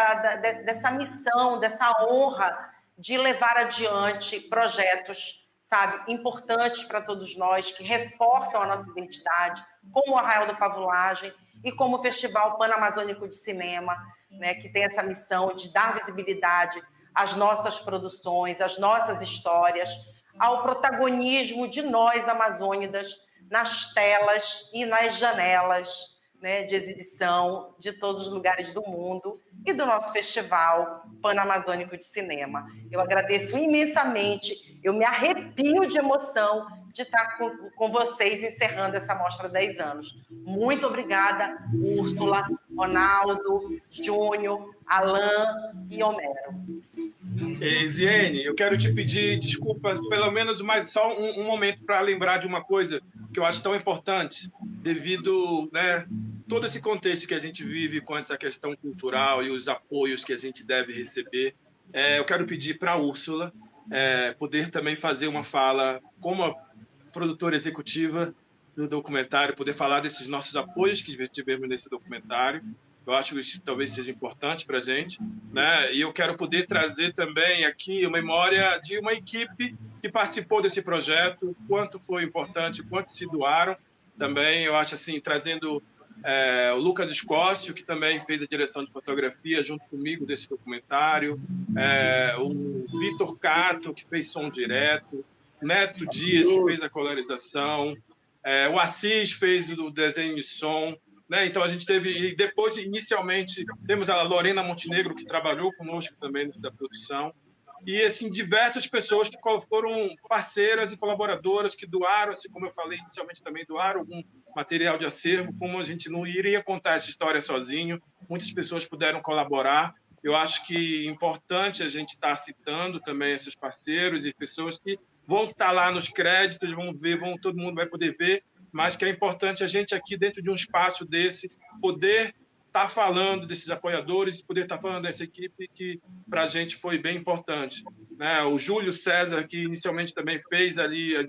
dessa missão, dessa honra de levar adiante projetos, sabe, importantes para todos nós, que reforçam a nossa identidade, como o Arraial do Pavulagem e como o Festival Pan-Amazônico de Cinema, né, que tem essa missão de dar visibilidade às nossas produções, às nossas histórias, ao protagonismo de nós, amazônidas, nas telas e nas janelas, né, de exibição de todos os lugares do mundo e do nosso Festival Pan-Amazônico de Cinema. Eu agradeço imensamente, eu me arrepio de emoção de estar com vocês encerrando essa mostra 10 anos. Muito obrigada, Úrsula, Ronaldo, Júnior, Alan e Homero. Ziene, eu quero te pedir desculpas, pelo menos mais só um momento para lembrar de uma coisa que eu acho tão importante, devido, né, todo esse contexto que a gente vive com essa questão cultural e os apoios que a gente deve receber. Eu quero pedir para a Úrsula poder também fazer uma fala como a produtora executiva do documentário, poder falar desses nossos apoios que tivemos nesse documentário. Eu acho que isso talvez seja importante para a gente, né? E eu quero poder trazer também aqui a memória de uma equipe que participou desse projeto, quanto foi importante, quanto se doaram. Também, eu acho assim, trazendo o Lucas Escócio, que também fez a direção de fotografia junto comigo desse documentário, o Vitor Cato, que fez som direto, Neto Dias, que fez a colorização, o Assis fez o desenho e som, né? Então, a gente teve... E depois, inicialmente, temos a Lorena Montenegro, que trabalhou conosco também da produção. E, assim, diversas pessoas que foram parceiras e colaboradoras que doaram, assim como eu falei inicialmente, também doaram algum material de acervo. Como a gente não iria contar essa história sozinho, muitas pessoas puderam colaborar. Eu acho que é importante a gente estar citando também esses parceiros e pessoas que vão estar lá nos créditos, vão ver, todo mundo vai poder ver, mas que é importante a gente aqui, dentro de um espaço desse, poder estar falando desses apoiadores, poder estar falando dessa equipe que para a gente foi bem importante, né? O Júlio César, que inicialmente também fez ali as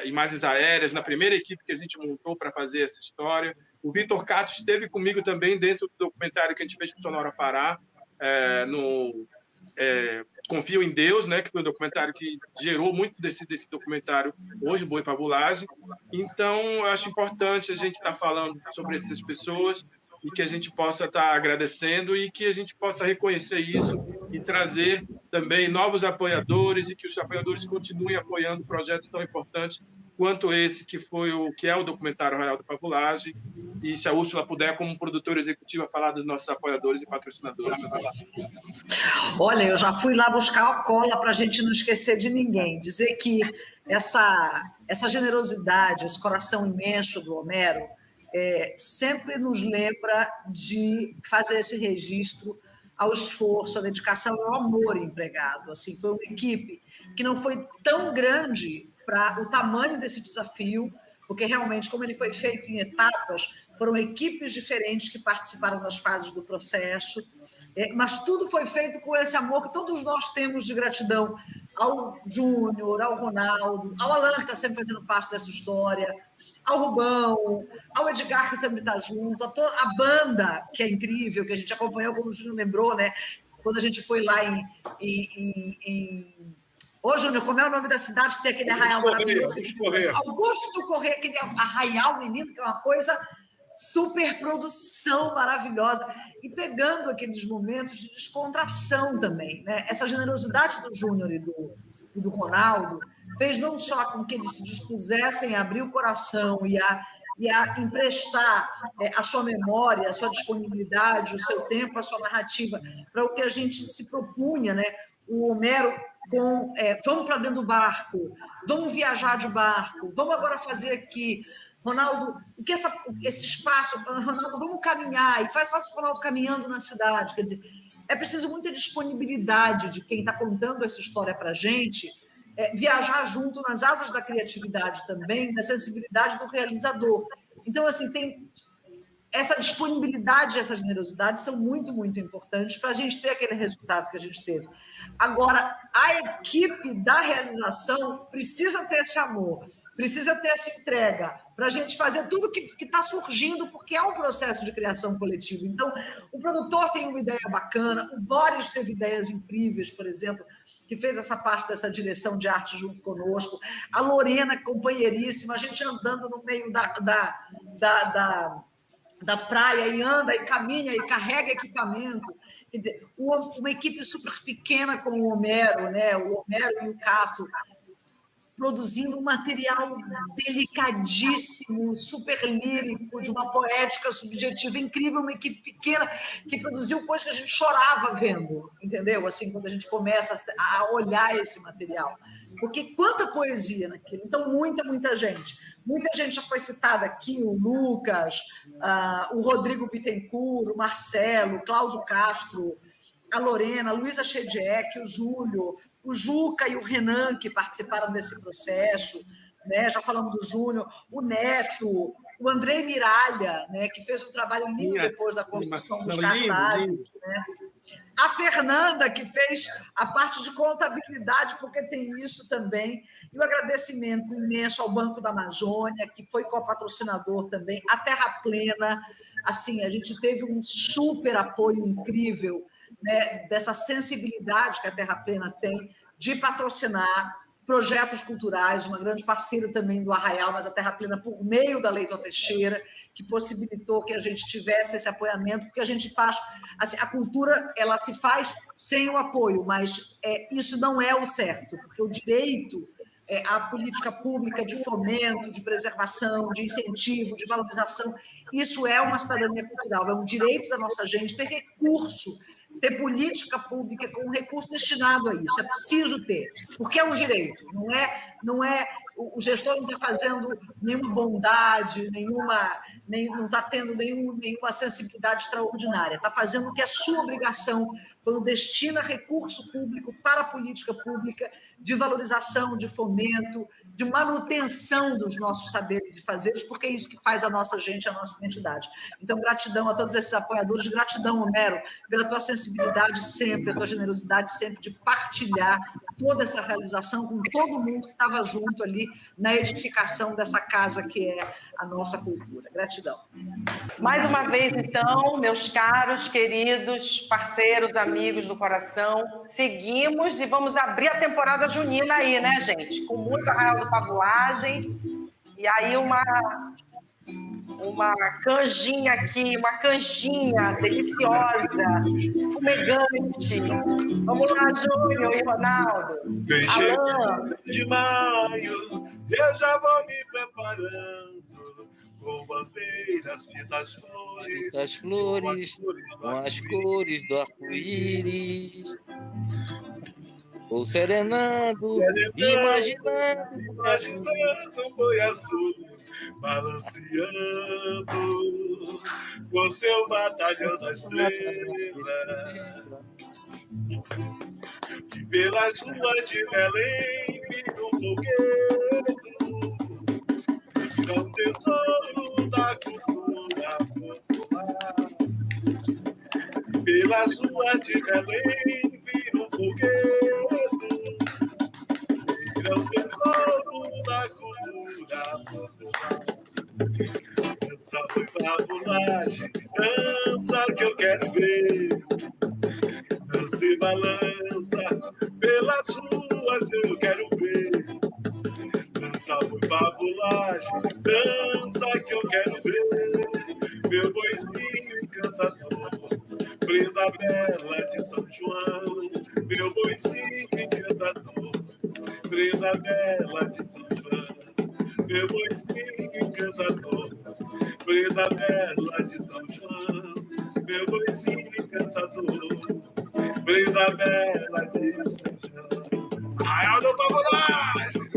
imagens aéreas na primeira equipe que a gente montou para fazer essa história. O Vitor Cato esteve comigo também dentro do documentário que a gente fez com o Sonora Pará, Confio em Deus, né, que foi um documentário que gerou muito desse documentário hoje, Boi Pavulagem. Então, eu acho importante a gente estar falando sobre essas pessoas e que a gente possa estar agradecendo e que a gente possa reconhecer isso e trazer também novos apoiadores e que os apoiadores continuem apoiando projetos tão importantes quanto esse que é o documentário Arraial da Pavulagem. E se a Úrsula puder, como produtora executiva, falar dos nossos apoiadores e patrocinadores. Olha, eu já fui lá buscar a cola para a gente não esquecer de ninguém. Dizer que essa generosidade, esse coração imenso do Homero, sempre nos lembra de fazer esse registro ao esforço, à dedicação e ao amor empregado. Assim, foi uma equipe que não foi tão grande para o tamanho desse desafio, porque realmente, como ele foi feito em etapas, foram equipes diferentes que participaram das fases do processo, mas tudo foi feito com esse amor que todos nós temos de gratidão ao Júnior, ao Ronaldo, ao Alan, que está sempre fazendo parte dessa história, ao Rubão, ao Edgar, que sempre está junto, a banda, que é incrível, que a gente acompanhou, como o Júnior lembrou, né? Quando a gente foi lá Ô, Júnior, como é o nome da cidade que tem aquele arraial maravilhoso? Augusto Corrêa, aquele arraial, menino, que é uma coisa super produção maravilhosa. E pegando aqueles momentos de descontração também, né? Essa generosidade do Júnior e do Ronaldo fez não só com que eles se dispusessem a abrir o coração e a emprestar a sua memória, a sua disponibilidade, o seu tempo, a sua narrativa, para o que a gente se propunha, né? O Homero vamos para dentro do barco, vamos viajar de barco, vamos agora fazer aqui. Ronaldo, o que esse espaço, Ronaldo, vamos caminhar, e faz o Ronaldo caminhando na cidade. Quer dizer, é preciso muita disponibilidade de quem está contando essa história para a gente, viajar junto nas asas da criatividade também, da sensibilidade do realizador. Então, assim, tem essa disponibilidade e essa generosidade são muito, muito importantes para a gente ter aquele resultado que a gente teve. Agora, a equipe da realização precisa ter esse amor, precisa ter essa entrega para a gente fazer tudo que está surgindo, porque é um processo de criação coletiva. Então, o produtor tem uma ideia bacana, o Boris teve ideias incríveis, por exemplo, que fez essa parte dessa direção de arte junto conosco, a Lorena, companheiríssima, a gente andando no meio da praia e anda e caminha e carrega equipamento. Quer dizer, uma equipe super pequena como o Homero, né? O Homero e o Cato, produzindo um material delicadíssimo, super lírico, de uma poética subjetiva incrível, uma equipe pequena que produziu coisas que a gente chorava vendo, entendeu? Assim, quando a gente começa a olhar esse material. Porque quanta poesia naquilo. Então, muita gente. Muita gente já foi citada aqui, o Lucas, o Rodrigo Bittencourt, o Marcelo, o Cláudio Castro, a Lorena, a Luísa Chediek, o Júlio, o Juca e o Renan, que participaram desse processo, né? Já falamos do Júnior, o Neto, o Andrei Miralha, né? Que fez um trabalho lindo depois da construção dos cartazes, né? A Fernanda, que fez a parte de contabilidade, porque tem isso também, e o agradecimento imenso ao Banco da Amazônia, que foi copatrocinador também, a Terra Plena. Assim, a gente teve um super apoio incrível, né, dessa sensibilidade que a Terra Plena tem de patrocinar projetos culturais, uma grande parceira também do Arraial, mas a Terra Plena por meio da Leitor Teixeira, que possibilitou que a gente tivesse esse apoiamento, porque a gente faz... Assim, a cultura, ela se faz sem o apoio, mas isso não é o certo, porque o direito, a política pública de fomento, de preservação, de incentivo, de valorização, isso é uma cidadania cultural, é um direito da nossa gente ter recurso, ter política pública com recurso destinado a isso. É preciso ter, porque é um direito. Não é o gestor não está fazendo nenhuma bondade, não está tendo nenhuma sensibilidade extraordinária. Está fazendo o que é sua obrigação quando destina recurso público para a política pública de valorização, de fomento, de manutenção dos nossos saberes e fazeres, porque é isso que faz a nossa gente, a nossa identidade. Então, gratidão a todos esses apoiadores, gratidão, Homero, pela tua sensibilidade sempre, a tua generosidade sempre de partilhar toda essa realização com todo mundo que estava junto ali na edificação dessa casa que é a nossa cultura. Gratidão. Mais uma vez, então, meus caros, queridos, parceiros, amigos do coração, seguimos e vamos abrir a temporada junina aí, né, gente? Com muita Arraial do Pavulagem. E aí uma canjinha aqui, uma canjinha deliciosa, fumegante. Vamos lá, Júnior e Ronaldo. Vem chegando de maio, eu já vou me preparando com bandeiras, fitas flores, das flores, com as cores do arco-íris. Vou serenando, imaginando um boi azul, balanceando com seu batalhão da estrela. Que pelas ruas de Belém fica um foguete, que é um tesouro da cultura popular. Pelas ruas de Belém vira um foguete, é um tesouro da cultura popular. Dança, foi pavulagem, dança que eu quero ver. Dança e balança, pelas ruas eu quero ver. Dança, foi pavulagem, dança que eu quero ver. Meu boizinho encantador, prenda bela de São João. Meu boizinho encantador, prenda bela de São João. Meu boizinho encantador, prenda bela de São João. Meu boizinho encantador, prenda bela de São João. Arraial do Pavulagem!